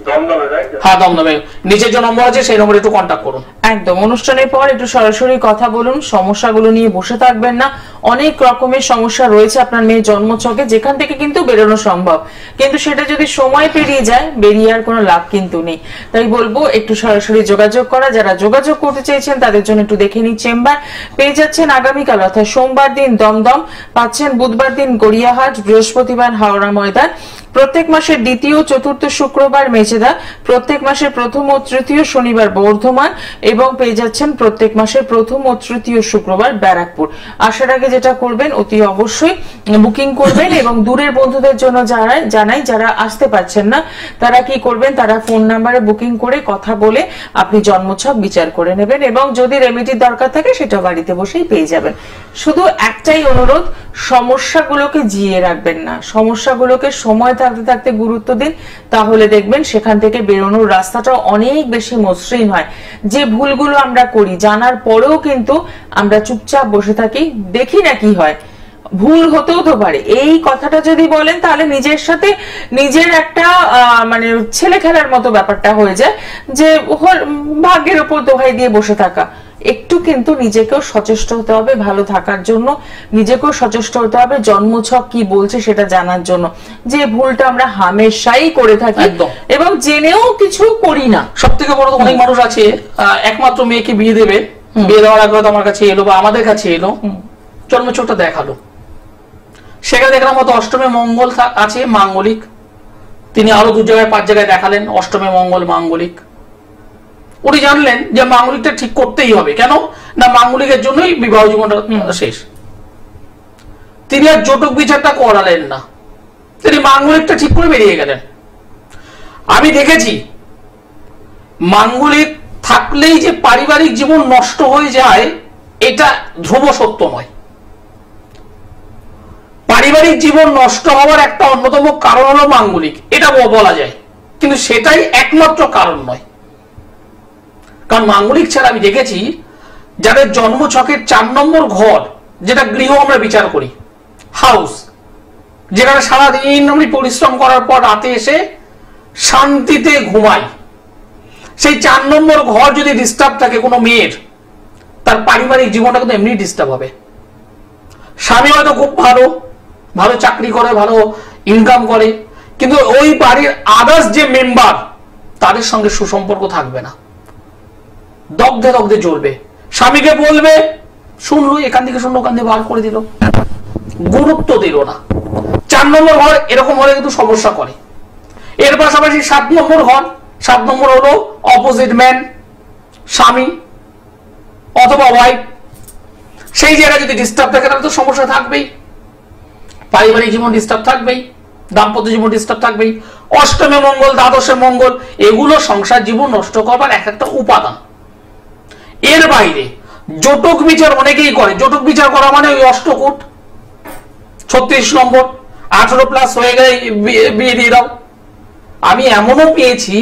দমদমে তাই তো? হ্যাঁ দমদমে, নিচের যে নম্বর আছে সেই নম্বরে একটু কন্ট্যাক্ট করুন। একদম, অনুষ্ঠানের পর একটু সরাসরি কথা বলুন, সমস্যাগুলো নিয়ে বসে থাকবেন না। অনেক রকমের সমস্যা রয়েছে আপনার মেয়ের জন্মছকে, যেখান থেকে কিন্তু বেরোনো সম্ভব, কিন্তু সেটা যদি সময় পেরিয়ে যায়, বেরিয়ে আর কোনো লাভ কিন্তু নেই। তাই বলবো একটু সরাসরি যোগাযোগ করা। যারা যোগাযোগ করতে চাইছেন তাদের জন্য একটু দেখে নিই চেম্বার। পেয়ে যাচ্ছেন আগামীকাল অর্থাৎ সোমবার দিন দমদম, পাচ্ছেন বুধবার দিন গড়িয়াহাট, বৃহস্পতিবার হাওড়া ময়দান, প্রত্যেক মাসের দ্বিতীয় চতুর্থ শুক্রবার মেচেদা, প্রত্যেক মাসের প্রথম ও তৃতীয় শনিবার বর্ধমান, এবং পেয়ে যাচ্ছেন প্রত্যেক মাসের প্রথম ও তৃতীয় শুক্রবার ব্যারাকপুর। আসার আগে যেটা করবেন, অতি অবশ্যই বুকিং করবেন। এবং দূরের বন্ধুদের জন্য জানাই যারা আসতে পারছেন না তারা কি করবেন, তারা ফোন নাম্বারে বুকিং করে কথা বলে আপনি জন্মছক বিচার করে নেবেন, এবং যদি রেমেডির দরকার থাকে সেটা বাড়িতে বসেই পেয়ে যাবেন। শুধু একটাই অনুরোধ, সমস্যাগুলোকে জিয়ে রাখবেন না, সমস্যাগুলোকে সময় থাকতে থাকতে গুরুত্ব দিন, তাহলে দেখবেন সেখান থেকে বেরোনোর রাস্তাটা অনেক বেশি মসৃণ হয়। যে ভুলগুলো আমরা করি জানার পরেও কিন্তু আমরা চুপচাপ বসে থাকি, দেখি না কি হয়, ভুল হতেও তো পারে। এই কথাটা যদি বলেন তাহলে নিজের সাথে নিজের একটা মানে ছেলে খেলার মতো ব্যাপারটা হয়ে যায়, যে ভাগ্যের উপর দোহাই দিয়ে বসে থাকা। একটু কিন্তু নিজেকেও সচেষ্ট হতে হবে ভালো থাকার জন্য, নিজেকেও সচেষ্ট হতে হবে জন্মছক কি বলছে সেটা জানার জন্য। যে ভুলটা আমরা হামেশাই করে থাকি এবং জেনেও কিছু করি না। সব থেকে বড় অনেক মানুষ আছে একমাত্র মেয়েকে বিয়ে দেবে, বিয়ে দেওয়ার আগে আমার কাছে এলো বা আমাদের কাছে এলো, জন্মছকটা দেখালো, সেখানে দেখলাম হয়তো অষ্টমে মঙ্গল আছে মাঙ্গলিক, তিনি আরো 2 জায়গায় 5 জায়গায় দেখালেন অষ্টমে মঙ্গল মাঙ্গলিক। উনি জানলেন যে মাঙ্গলিকটা ঠিক করতেই হবে, কেন না মাঙ্গলিকের জন্যই বিবাহ জীবনটা শেষ। তিনি আর জটক বিচারটা করালেন না, তিনি মাঙ্গলিকটা ঠিক করে বেরিয়ে গেলেন। আমি দেখেছি মাঙ্গলিক থাকলেই যে পারিবারিক জীবন নষ্ট হয়ে যায় এটা ধ্রুব সত্য নয়। পারিবারিক জীবন নষ্ট হওয়ার একটা অন্যতম কারণ হলো মাঙ্গলিক, এটা বলা যায়, কিন্তু সেটাই একমাত্র কারণ নয়। কারণ মাঙ্গলিক ছাড়া আমি দেখেছি যাদের জন্মছকের 4 নম্বর ঘর, যেটা গৃহ আমরা বিচার করি, হাউস, যেখানে সারাদিন আমি পরিশ্রম করার পর রাতে এসে শান্তিতে ঘুমাই, সেই 4 নম্বর ঘর যদি ডিস্টার্ব থাকে কোনো মেয়ের, তার পারিবারিক জীবনটা কিন্তু এমনি ডিস্টার্ব হবে। স্বামী হয়তো খুব ভালো ভালো চাকরি করে, ভালো ইনকাম করে, কিন্তু ওই বাড়ির আদার্স যে মেম্বার তাদের সঙ্গে সুসম্পর্ক থাকবে না, দগ্ধে দগ্ধে জ্বলবে। স্বামীকে বলবে, শুনলো, এখান থেকে শুনলো, ওখান থেকে বার করে দিল, গুরুত্ব দিল না। 4 নম্বর ঘর এরকম হলে কিন্তু সমস্যা করে। এর পাশাপাশি 7 নম্বর ঘর, 7 নম্বর হলো অপোজিট ম্যান, স্বামী অথবা ওয়াইফ, সেই জায়গায় যদি ডিস্টার্ব থাকে তাহলে তো সমস্যা থাকবেই, পারিবারিক জীবন ডিস্টার্ব থাকবেই, দাম্পত্য জীবন ডিস্টার্ব থাকবেই। অষ্টমে মঙ্গল, দ্বাদশে মঙ্গল, এগুলো সংসার জীবন নষ্ট করবার এক একটা উপাদান। এর বাইরে জটক বিচার অনেকেই করে। জটক বিচার করা মানে ওই অষ্টকূট 36 নম্বর 18+ হয়ে গেলে বিয়ে দিয়ে দাও। আমি এমনও পেয়েছি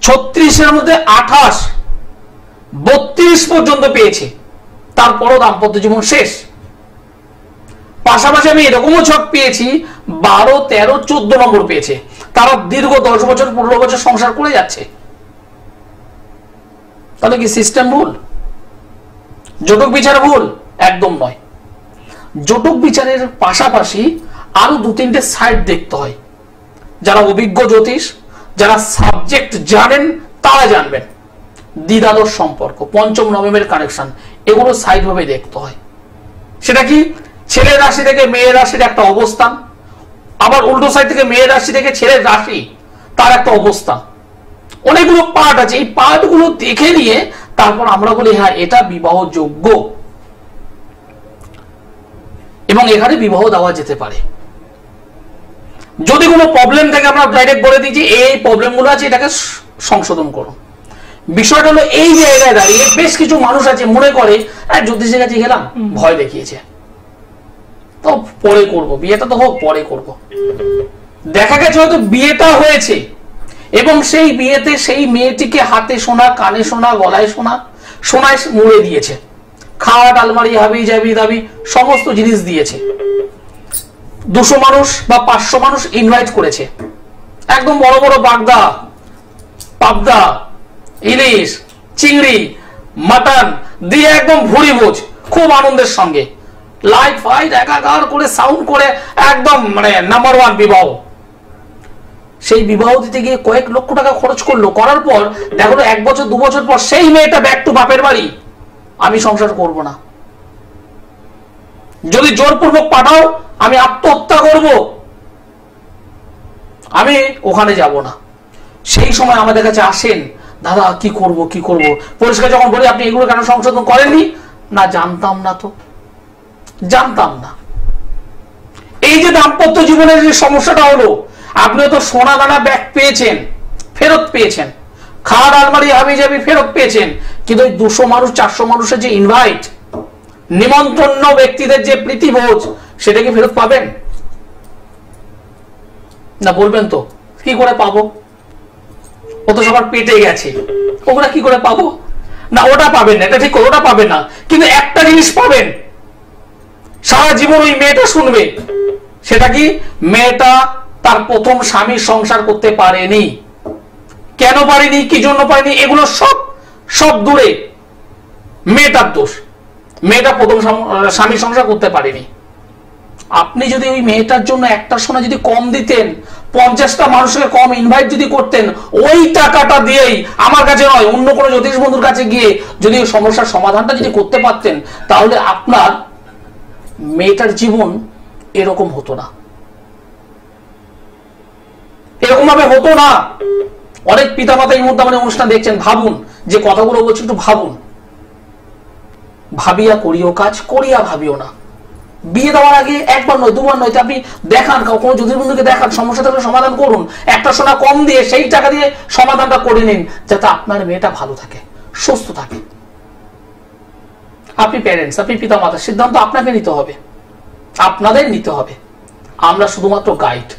36-এর মধ্যে 28, 32 পর্যন্ত পেয়েছে, তারপরও দাম্পত্য জীবন শেষ। পাশাপাশি আমি এরকমও ছক পেয়েছি 12, 13, 14 নম্বর পেয়েছে, তারা দীর্ঘ 10 বছর 15 বছর সংসার করে যাচ্ছে। তাহলে কি সিস্টেম ভুল? জটক বিচার ভুল? একদম নয়। জটক বিচারের পাশাপাশি আরো 2-3টে সাইড দেখতে হয়। যারা অভিজ্ঞ জ্যোতিষ, যারা সাবজেক্ট জানেন তারা জানবেন। দ্বিধাদশ সম্পর্ক, পঞ্চম নবমের কানেকশন, এগুলো সাইড ভাবে দেখতে হয়। সেটা কি ছেলের রাশি থেকে মেয়ের রাশির একটা অবস্থান, আবার উল্টো সাইড থেকে মেয়ের রাশি থেকে ছেলের রাশি তার একটা অবস্থান, অনেকগুলো পার্ট আছে। এই পার্টগুলো দেখে নিয়ে তারপর আমরা বলি হ্যাঁ এটা বিবাহযোগ্য, এবং এখানে বিবাহ দেওয়া যেতে পারে। যদি কোনো প্রবলেম থাকে আমরা ডাইরেক্ট বলে দিই যে এই প্রবলেমগুলো আছে, এটাকে সংশোধন করো। বিষয়টা হলো এই জায়গায় দাঁড়িয়ে বেশ কিছু মানুষ আছে মনে করে জ্যোতিষের কাছে গেলাম, ভয় দেখিয়েছে, তো পরে করব, বিয়েটা তো হোক পরে করব। দেখা গেছে হয়তো বিয়েটা হয়েছে এবং সেই বিয়েতে সেই মেয়েটিকে হাতে সোনা, কানে সোনা, গলায় সোনা, সোনায় মুড়ে দিয়েছে, খাট আলমারি হাবি জাবি দাবি সমস্ত জিনিস দিয়েছে। 200 মানুষ বা 500 মানুষ ইনভাইট করেছে, একদম বড় বড় বাগদা, পাবদা, ইলিশ, চিংড়ি, মাটন দিয়ে একদম ভুড়ি ভোজ, খুব আনন্দের সঙ্গে লাইট ফাইট একাকার করে সাউন্ড করে একদম মানে নাম্বার 1 বিবাহ। সেই বিবাহ দিতে গিয়ে কয়েক লক্ষ টাকা খরচ করলো, করার পর দেখো 1 বছর 2 বছর পর সেই মেয়েটা ব্যাক টু বাপের বাড়ি, আমি সংসার করব না, যদি জোরপূর্বক পাঠাও আমি আত্মহত্যা করব, আমি ওখানে যাব না। সেই সময় আমাদের কাছে আসেন, দাদা কি করব কি করব, পরিষ্কার যখন বলি আপনি এগুলো কেন সংশোধন করেননি, না জানতাম না, তো জানতাম না। এই যে দাম্পত্য জীবনের যে সমস্যাটা হলো, আপনি তো সোনা দানা ব্যাগ পেয়েছেন, ফেরত পেয়েছেন, খাট আলমারি হাবি জাবি ফেরত পেয়েছেন, কিন্তু ওই 200 মানুষ 400 মানুষের যে ইনভাইট, নিমন্ত্রণ ব্যক্তিদের যে প্রীতিভোজ, সেটা কি ফেরত পাবেন না? বলবেন তো কি করে পাবো, ও তো সবার পেটে গেছে, ওগুলা কি করে পাবো না? ওটা পাবেন না, এটা ঠিক, ওটা পাবেন না, কিন্তু একটা জিনিস পাবেন, সারা জীবন ওই মেয়েটা শুনবে, সেটা কি, মেয়েটা তার প্রথম স্বামীর সংসার করতে পারেনি, কেন পারেনি, কি জন্য পারেনি, এগুলো সব দূরে, মেয়েটার দোষ, মেয়েটা প্রথম স্বামীর সংসার করতে পারেনি। আপনি যদি ওই মেয়েটার জন্য একটা সোনা যদি কম দিতেন, 50টা মানুষকে কম ইনভাইট যদি করতেন, ওই টাকাটা দিয়েই আমার কাছে নয় অন্য কোনো জ্যোতিষ বন্ধুর কাছে গিয়ে যদি ওই সমস্যার সমাধানটা যদি করতে পারতেন, তাহলে আপনার মেয়েটার জীবন এরকম হতো না, এরকম ভাবে হতো না। অনেক পিতামাতা এই মুহূর্তে আমাদের অনুষ্ঠান দেখছেন, ভাবুন যে কথাগুলো বলছি, একটু ভাবুন, ভাবিয়া করিও কাজ, করিয়া ভাবিও না। বিয়ে দেওয়ার আগে একবার নয় দুবার নয়, আপনি দেখান, কোনো জ্যোতিষ বন্ধুকে দেখান, সমস্যা থাকলে সমাধান করুন, একটা সোনা কম দিয়ে সেই টাকা দিয়ে সমাধানটা করে নিন, যাতে আপনার মেয়েটা ভালো থাকে, সুস্থ থাকে। আপনি প্যারেন্টস, আপনি পিতামাতা, সিদ্ধান্ত আপনাকে নিতে হবে, আপনাদের নিতে হবে। আমরা শুধুমাত্র গাইড,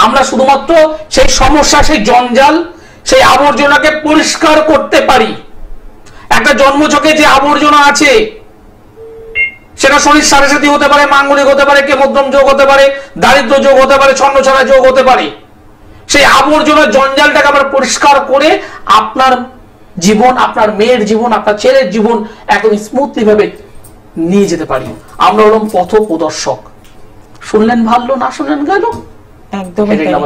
আমরা শুধুমাত্র সেই সমস্যা, সেই জঞ্জাল, সেই আবর্জনাকে পরিষ্কার করতে পারি। একটা জন্মছকে যে আবর্জনা আছে, সেটা শরীর সাথে হতে পারে, মাঙ্গলিক হতে পারে, কেমদ্রম যোগ হতে পারে, দারিদ্র যোগ হতে পারে, ছন্নছাড়া যোগ হতে পারে, সেই আবর্জনার জঞ্জালটাকে আমরা পরিষ্কার করে আপনার জীবন, আপনার মেয়ের জীবন, আপনার ছেলের জীবন একদম স্মুথলি ভাবে নিয়ে যেতে পারি। আমরা হলাম পথ প্রদর্শক। শুনলেন ভালো, না শুনলেন গেল। একদম একদম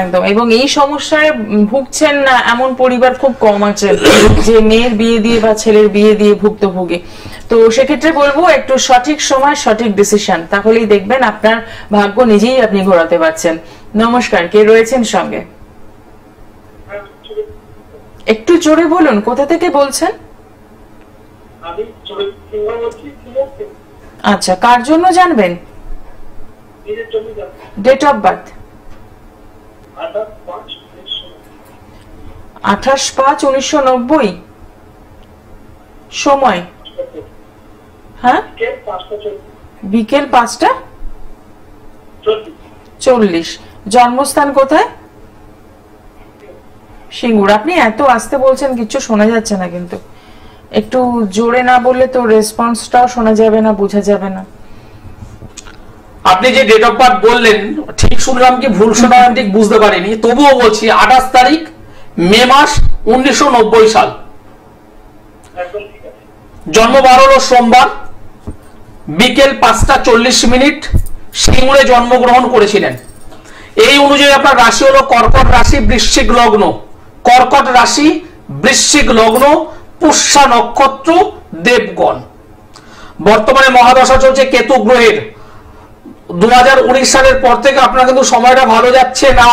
একদম। এবং এই সমস্যায় ভুগছেন না এমন পরিবার খুব কম আছে যে মেয়ের বিয়ে দিয়ে বা ছেলের বিয়ে দিয়ে ভুক্তভোগী। তো সেক্ষেত্রে বলবো একটু সঠিক সময় সঠিক ডিসিশন, তাহলেই দেখবেন আপনার ভাগ্য নিজেই আপনি ঘোরাতে পারছেন। নমস্কার, কে রয়েছেন সঙ্গে? একটু জোরে বলুন, কোথা থেকে বলছেন? আচ্ছা, কার জন্য জানবেন? Date of birth 28/5/1990। সময়? হ্যাঁ, বিকেল 5:40। জন্মস্থান কোথায়? সিঙ্গুর। আপনি এত আস্তে বলছেন, কিচ্ছু শোনা যাচ্ছে না, কিন্তু একটু জোরে না বললে তো রেসপন্সটাও শোনা যাবে না, বোঝা যাবে না। আপনি যে ডেট অফ বার্থ বললেন, ঠিক শুনলাম কি ভুল শুনলাম আমি ঠিক বুঝতে পারিনি, তবুও বলছি 28 তারিখ মে মাস 1990 সাল। জন্মবার হলো সোমবার, বিকেল 5:40 সিঙ্গুরে জন্মগ্রহণ করেছিলেন। এই অনুযায়ী আপনার রাশি হলো কর্কট রাশি, বৃশ্চিক লগ্ন, কর্কট রাশি, বৃশ্চিক লগ্ন, পুষ্যা নক্ষত্র, দেবগণ। বর্তমানে মহাদশা চলছে কেতু গ্রহের। 2019 সালের পর থেকে আপনার কিন্তু সময়টা ভালো যাচ্ছে না।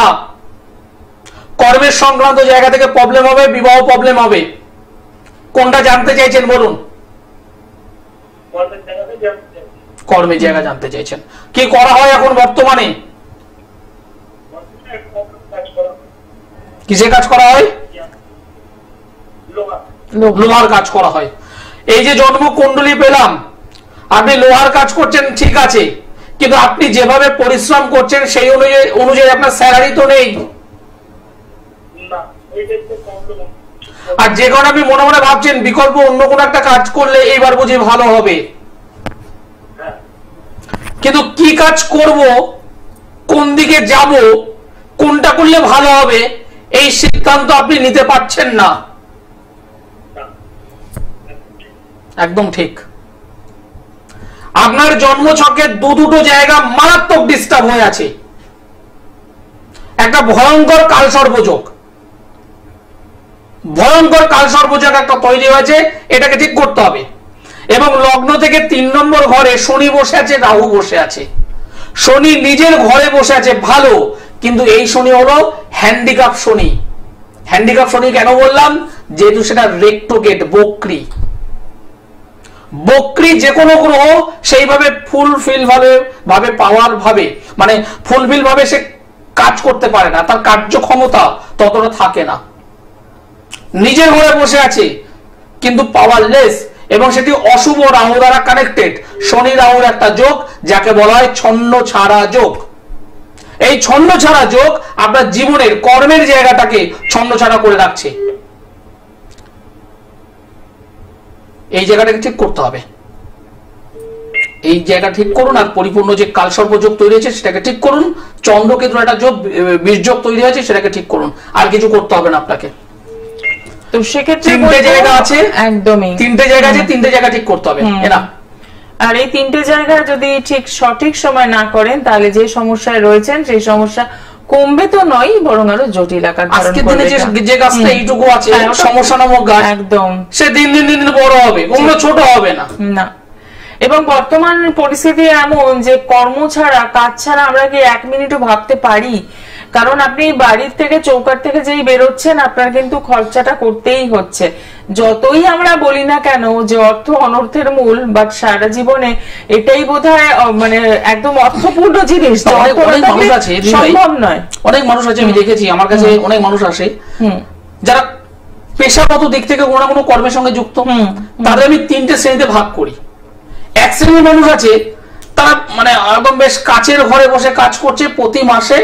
কর্মের সংক্রান্ত জায়গা থেকে প্রবলেম হবে, বিবাহ প্রবলেম হবে। কোনটা জানতে চাইছেন বলুন? কর্মের জায়গা জানতে চাইছেন। কি করা হয় এখন বর্তমানে? কিসে কাজ করা হয়? লোহার কাজ করা হয়। এই যে জন্ম কুণ্ডলী পেলাম, আপনি লোহার কাজ করছেন, ঠিক আছে, কিন্তু আপনি যেভাবে পরিশ্রম করছেন সেই অনুযায়ী আপনার স্যালারি তো নেই। আর যে কারণে আপনি মনে মনে ভাবছেন বিকল্প অন্য কোনো একটা কাজ করলে এইবার বুঝি ভালো হবে, কিন্তু কি কাজ করব, কোন দিকে যাব, কোনটা করলে ভালো হবে, এই সিদ্ধান্ত আপনি নিতে পারছেন না। একদম ঠিক। আপনার জন্মছকে দুটো জায়গা মারাত্মক ডিস্টার্ব হয়ে আছে। একটা ভয়ঙ্কর কালসর্পযোগ, ভয়ঙ্কর কালসর্পযোগ একটা তৈরি হয়েছে, এটাকে ঠিক করতে হবে। এবং লগ্ন থেকে 3 নম্বর ঘরে শনি বসে আছে, রাহু বসে আছে। শনি নিজের ঘরে বসে আছে ভালো, কিন্তু এই শনি হলো হ্যান্ডিক্যাপ শনি। হ্যান্ডিক্যাপ শনি কেন বললাম? যেহেতু সেটা রেক্টোগেট, বক্রী। বক্রী যে কোনো গ্রহ সেইভাবে ফুলফিল ভাবে পাওয়ার ভাবে, মানে ফুলফিল ভাবে সে কাজ করতে পারে না, তার কার্যক্ষমতা ততটা থাকে না। নিজের ঘরে বসে আছে কিন্তু পাওয়ারলেস, এবং সেটি অশুভ রাহু দ্বারা কানেক্টেড। শনি রাহুর একটা যোগ, যাকে বলা হয় ছন্ন ছাড়া যোগ। এই ছন্ন ছাড়া যোগ আপনার জীবনের কর্মের জায়গাটাকে ছন্ন ছাড়া করে রাখছে। এই জায়গাটাকে ঠিক করতে হবে। এই জায়গা ঠিক করুন, আর পরিপূর্ণ যে কালসর্প যোগ তৈরি হয়েছে সেটাকে ঠিক করুন। চন্দ্রকেতুর একটা যোগ, বীর্যোগ তৈরি হয়েছে, সেটাকে ঠিক করুন। আর কিছু করতে হবে না আপনাকে। তো সেক্ষেত্রে 3টে জায়গা আছে, একদমই 3টে জায়গা আছে, 3টে জায়গা ঠিক করতে হবে। এনা আর এই 3টে জায়গা যদি ঠিক সঠিক সময় না করেন, তাহলে যে সমস্যায় রয়েছেন সেই সমস্যা কমবে তো নয়, বরং আরো জটিল আকার ধারণ করবে। আজকের দিনে যে গাছটা এইটুকু আছে, সমস্যা নামক গাছ, একদম সে দিন দিন বড় হবে, কোনো ছোট হবে না। না। এবং বর্তমান পরিস্থিতি এমন যে কর্ম ছাড়া, কাজ ছাড়া আমরা কি 1 মিনিটও ভাবতে পারি? কারণ আপনি বাড়ির থেকে, চৌকাট থেকে যেই বেরোচ্ছেন, আপনার কিন্তু খরচাটা করতেই হচ্ছে। যতই আমরা বলি না কেন যে অর্থ অনর্থের মূল, বাট সারা জীবনে এটাই বোধহয় মানে একদম অর্থপূর্ণ জিনিস। অনেক মানুষ আছে, সম্ভব নয়। অনেক মানুষ আছে, আমি দেখেছি, আমার কাছে অনেক মানুষ আসে যারা পেশাগত দিক থেকে কোনো না কোনো কর্মের সঙ্গে যুক্ত। তাদের আমি 3টে শ্রেণীতে ভাগ করি। এক শ্রেণীর মানুষ আছে, তারা মানে একদম বেশ কাছের ঘরে বসে কাজ করছে, প্রতি মাসে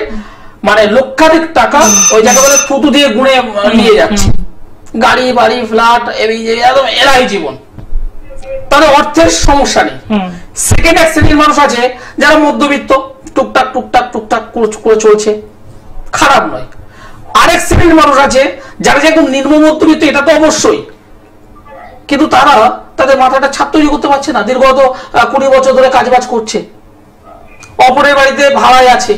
মানে লক্ষাধিক টাকা ওই জায়গা বলে থুতু দিয়ে গুণে নিয়ে যাচ্ছে, গাড়ি বাড়ি ফ্ল্যাট, একদম এরাই জীবন, তাদের অর্থের সমস্যা নেই। সেকেন্ড এক শ্রেণীর মানুষ আছে যারা মধ্যবিত্ত, টুকটাক টুকটাক টুকটাক করে চলছে, খারাপ নয়। আরেক শ্রেণীর মানুষ আছে যারা যে একদম নিম্ন মধ্যবিত্ত, এটা তো অবশ্যই, কিন্তু তারা তাদের মাথাটা ছাদ তৈরি করতে পারছে না। দীর্ঘত 20 বছর ধরে কাজবাজ করছে, অপরের বাড়িতে ভাড়ায় আছে,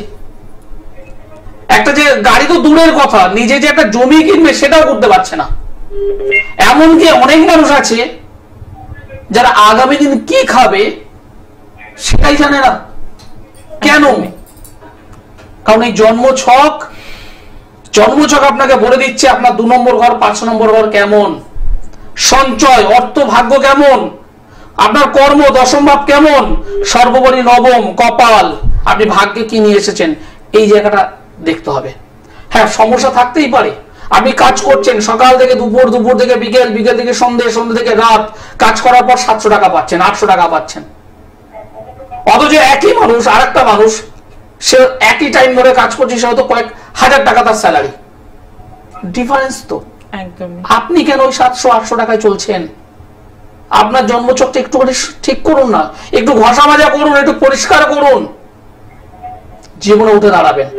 একটা যে গাড়ি তো দূরের কথা, নিজে যে একটা জমি কিনবে সেটাও করতে পারছে না। এমনকি অনেক মানুষ আছে যারা আগামী দিন কি খাবে সেটাই জানে না। কেন? কারণ এই জন্মছক আপনাকে বলে দিচ্ছে আপনার 2 নম্বর ঘর, 5 নম্বর ঘর কেমন, সঞ্চয়, অর্থ, ভাগ্য কেমন, আপনার কর্ম, দশম ভাব কেমন, সর্বোপরি নবম, কপাল, আপনি ভাগ্যে কি নিয়ে এসেছেন, এই জায়গাটা দেখতে হবে। হ্যাঁ, সমস্যা থাকতেই পারে। আপনি কাজ করছেন সকাল থেকে দুপুর, দুপুর থেকে বিকেল, বিকেল থেকে সন্ধ্যে, সন্ধ্যে থেকে রাত, কাজ করার পর 700 টাকা পাচ্ছেন, 800 টাকা পাচ্ছেন। অথচ একই মানুষ, আরেকটা মানুষ, সে একই টাইম ধরে কাজ করছে, সে হয়তো কয়েক হাজার টাকা তার স্যালারি। ডিফারেন্স তো একদম। আপনি কেন ওই 700-800 টাকায় চলছেন? আপনার জন্মচকটা একটুখানি ঠিক করুন না, একটু ঘষা মাজা করুন, একটু পরিষ্কার করুন, জীবনে উঠে দাঁড়াবেন।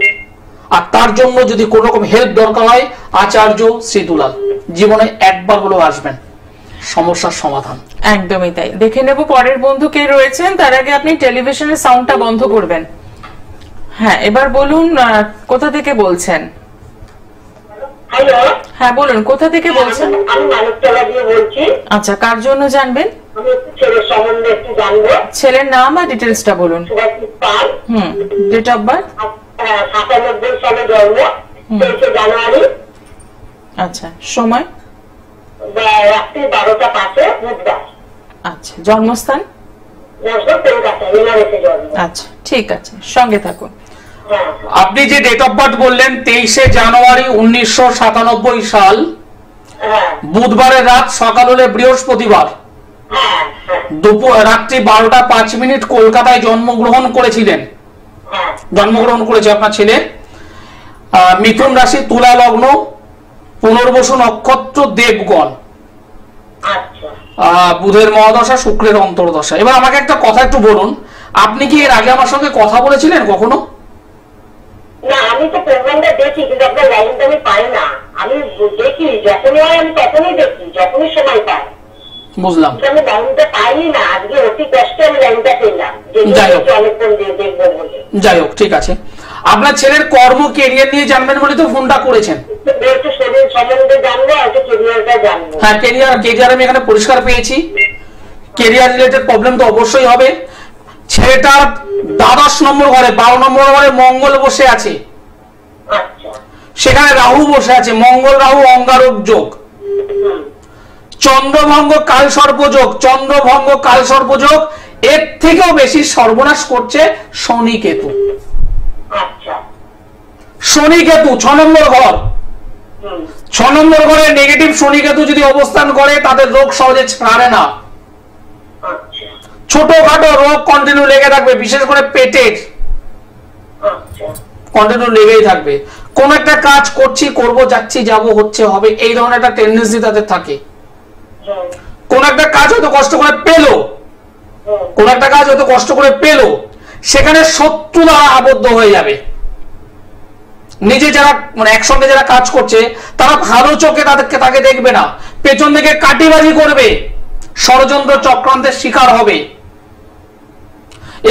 আর তার জন্য যদি কোন রকম হেল্প দরকার হয়, আচার্য শ্রী দুলাল জীবনে একবার হলেও আসবেন, সমস্যার সমাধান। একদমই তাই। দেখে নেব পরের বন্ধু কে রয়েছেন, তার আগে আপনি টেলিভিশনের সাউন্ডটা বন্ধ করবেন। হ্যাঁ, এবার বলুন কোথা থেকে বলছেন? হ্যালো, হ্যাঁ বলুন, কোথা থেকে বলছেন? আমি মানিকতলা দিয়ে বলছি। আচ্ছা, কার জন্য জানবেন? আমি একটু ছেলের সম্বন্ধে একটু জানবো। ছেলের নাম আর ডিটেলসটা বলুন। Subhashis Pal. Date of birth? 97 সালে জন্ম, 23 জানুয়ারি। আচ্ছা, সময়? রাত্রি 12টা 5 বুধবার। আচ্ছা, জন্মস্থান? কলকাতা, এনআরএসে জন্ম। আচ্ছা, ঠিক আছে, সঙ্গে থাকুন। আপনি যে ডেট অফ বার্থ বললেন 23 জানুয়ারি 1997 সাল, বুধবারের রাত, সকাল হলে বৃহস্পতিবার, দুপুর রাত্রি 12টা 5 কলকাতায় জন্মগ্রহণ করেছিলেন। জন্মগ্রহণ করেছে আপনার ছেলে। মিথুন রাশি, তুলা লগ্ন, পুনর্বসু নক্ষত্র, দেবগণ, আচ্ছা। বুধের মহাদশা, শুক্রের অন্তর্দশা। এবার আমাকে একটা কথা একটু বলুন, আপনি কি এর আগে আমার সঙ্গে কথা বলেছিলেন কখনো? না, আমি তো প্রোগ্রামটা দেখি, কিন্তু আপনার লাইনটা আমি পাই না। আমি দেখি যখনই হয়, আমি তখনই দেখি, যখনই সময় পাই। বুঝলাম। আমি লাইনটা পাই না, আজকে অতি কষ্টে আমি লাইনটা পেলাম, অনেকক্ষণ দেখবো বলে। যাই হোক, ঠিক আছে। আপনার ছেলের কর্ম কেরিয়ার নিয়ে জানবেন বলে তো ফোনটা করেছেন। একটু শরীর সম্বন্ধে জানবো, একটু কেরিয়ারটা জানবো। হ্যাঁ, কেরিয়ার আমি এখানে পরিষ্কার পেয়েছি। কেরিয়ার রিলেটেড প্রবলেম তো অবশ্যই হবে। ছেলেটার 12 নম্বর ঘরে, 12 নম্বর ঘরে মঙ্গল বসে আছে, আচ্ছা। সেখানে রাহু বসে আছে। মঙ্গল রাহু অঙ্গারক যোগ, চন্দ্রভঙ্গ কাল সর্পযোগ, চন্দ্রভঙ্গ কাল সর্পযোগ। এর থেকেও বেশি সর্বনাশ করছে শনি কেতু। আচ্ছা। শনি কেতু 6 নম্বর ঘর, 6 নম্বর ঘরে নেগেটিভ শনি কেতু যদি অবস্থান করে, তাদের রোগ সহজে ছাড়ে না। আচ্ছা। ছোটখাটো রোগ কন্টিনিউ লেগে থাকবে, বিশেষ করে পেটের আচ্ছা। কন্টিনিউ লেগেই থাকবে। কোন একটা কাজ করছি, করব, যাচ্ছি, যাব, হচ্ছে, হবে, এই ধরনের একটা টেন্ডেন্সি তাদের থাকে। কোন একটা কাজ হয়তো কষ্ট করে পেলো, কোন একটা কাজ হয়তো কষ্ট করে পেলো, সেখানে শত্রু দ্বারা আবদ্ধ হয়ে যাবে। নিজে যারা মানে একসঙ্গে যারা কাজ করছে, তারা ভালো চোখে তাকে দেখবে না, পেছন থেকে কাটিবাজি করবে, ষড়যন্ত্র চক্রান্তের শিকার হবে।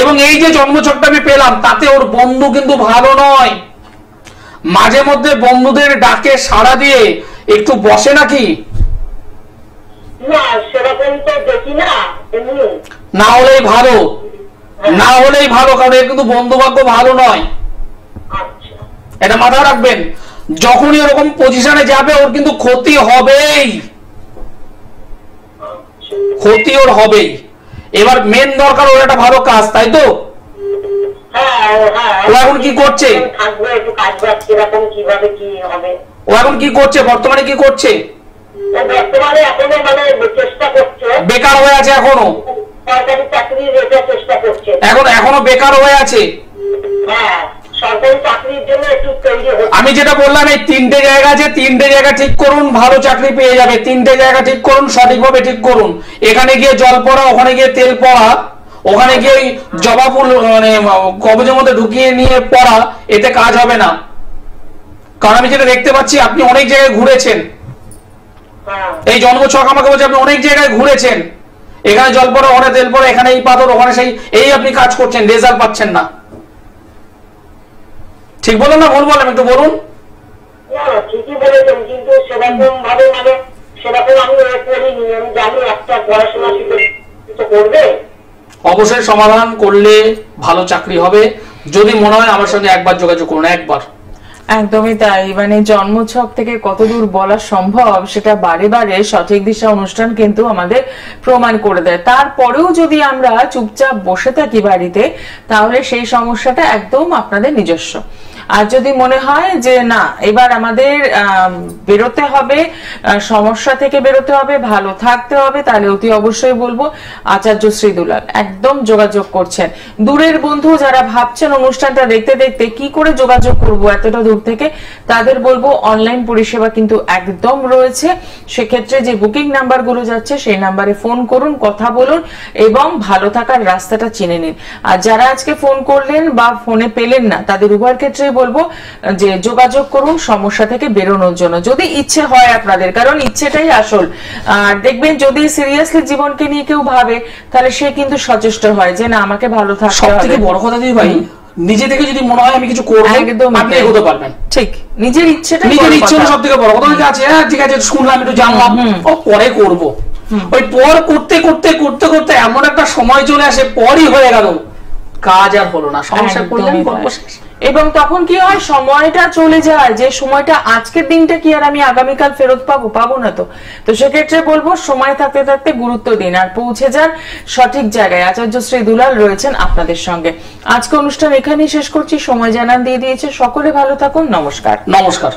এবং এই যে জন্মছকটা আমি পেলাম, তাতে ওর বন্ধু কিন্তু ভালো নয়। মাঝে মধ্যে বন্ধুদের ডাকে সাড়া দিয়ে একটু বসে নাকি? না, সেরকম তো দেখি না। না হলেই ভালো, না হলেই ভালো, কারণ এর কিন্তু বন্ধু ভাগ্য ভালো নয়। আচ্ছা। এটা মাথায় রাখবেন। যখনই এরকম পজিশনে যাবে, ওর কিন্তু ক্ষতি হবেই, ক্ষতি ওর হবেই। এবার মেন দরকার ওর একটা ভালো কাজ, তাই তো? ও এখন কি করছে? ও এখন কি করছে, বর্তমানে কি করছে? বর্তমানে এখনো মানে চেষ্টা করছে, বেকার হয়ে আছে এখনো, সরকারি চাকরির চেষ্টা করছে, এখনো বেকার হয়ে আছে। হ্যাঁ, সরকারি চাকরির জন্য একটু তৈরি হচ্ছে। আমি যেটা বললাম, এই 3টে জায়গা আছে, 3টে জায়গা ঠিক করুন, ভালো চাকরি পেয়ে যাবে। 3টে জায়গা ঠিক করুন, সঠিকভাবে ঠিক করুন। এখানে গিয়ে জল পড়া, ওখানে গিয়ে তেল পড়া, ওখানে গিয়ে ওই জবা ফুল মানে কবজের মধ্যে ঢুকিয়ে নিয়ে পড়া, এতে কাজ হবে না। কারণ আমি যেটা দেখতে পাচ্ছি, আপনি অনেক জায়গায় ঘুরেছেন। এই জন্মছক আমাকে বলছে আপনি অনেক জায়গায় ঘুরেছেন, এখানে জল পড়া, ওখানে তেল পড়া, এখানে এই পাথর, ওখানে সেই, এই আপনি কাজ করছেন, রেজাল্ট পাচ্ছেন না। ঠিক বললাম না ভুল বললাম? একটু বলুন। ঠিকই বলেছেন, কিন্তু সেরকম ভাবে মানে সেরকম আমি করিনি। আমি জানি একটা পড়াশোনা শিখে করবে, অবশ্যই সমাধান করলে ভালো চাকরি হবে। যদি মনে হয় আমার সঙ্গে একবার যোগাযোগ করুন, একবার। একদমই তাই। মানে জন্মছক থেকে কতদূর বলা সম্ভব, সেটা বারে বারে সঠিক দিশা অনুষ্ঠান কিন্তু আমাদের প্রমাণ করে দেয়। তারপরেও যদি আমরা চুপচাপ বসে থাকি বাড়িতে, তাহলে সেই সমস্যাটা একদম আপনাদের নিজস্ব। আর যদি মনে হয় যে না, এবার আমাদের বেরোতে হবে, সমস্যা থেকে বেরোতে হবে, ভালো থাকতে হবে, তাহলে অতি অবশ্যই বলবো আচার্য শ্রী দুলাল একদম যোগাযোগ করছেন। দূরের বন্ধু যারা ভাবছেন অনুষ্ঠানটা দেখতে দেখতে কি করে যোগাযোগ করব এতটা দূর থেকে, তাদের বলবো অনলাইন পরিষেবা কিন্তু একদম রয়েছে। সেক্ষেত্রে যে বুকিং নাম্বারগুলো যাচ্ছে, সেই নাম্বারে ফোন করুন, কথা বলুন এবং ভালো থাকার রাস্তাটা চিনে নিন। আর যারা আজকে ফোন করলেন বা ফোনে পেলেন না, তাদের উভয়ের ক্ষেত্রে বলবো যে যোগাযোগ করুন সমস্যা থেকে বেরোনোর জন্য, যদি ইচ্ছে হয় আপনাদের, কারণ ইচ্ছেটাই আসল। আর দেখবেন যদি সিরিয়াসলি জীবনকে নিয়ে কেউ ভাবে, তাহলে সে কিন্তু সচেষ্ট হয় যে না, আমাকে ভালো থাকতে হবে। সবথেকে বড় কথা দিদি ভাই, নিজে থেকে যদি মনে হয় আমি কিছু করব, আপনি এগোতে পারবেন। ঠিক, নিজের ইচ্ছেটা, নিজের ইচ্ছে সবথেকে বড় কথা। আছে হ্যাঁ ঠিক আছে, শুনলাম, একটু জানলাম, ও পরে করব। ওই পর করতে করতে করতে করতে এমন একটা সময় চলে আসে, পরই হয়ে গেল, কাজ আর হলো না, সমস্যা করলেন, গল্প শেষ। এবং তখন কি হয়, সময়টা চলে যায়, যে সময়টা আজকের দিনটা কি আর আমি আগামীকাল ফেরত পাবো না। তো সেক্ষেত্রে বলবো সময় থাকতে থাকতে গুরুত্ব দিন আর পৌঁছে যান সঠিক জায়গায়। আচার্য শ্রী দুলাল রয়েছেন আপনাদের সঙ্গে। আজকে অনুষ্ঠান এখানেই শেষ করছি, সময় জানান দিয়ে দিয়েছে। সকলে ভালো থাকুন, নমস্কার। নমস্কার।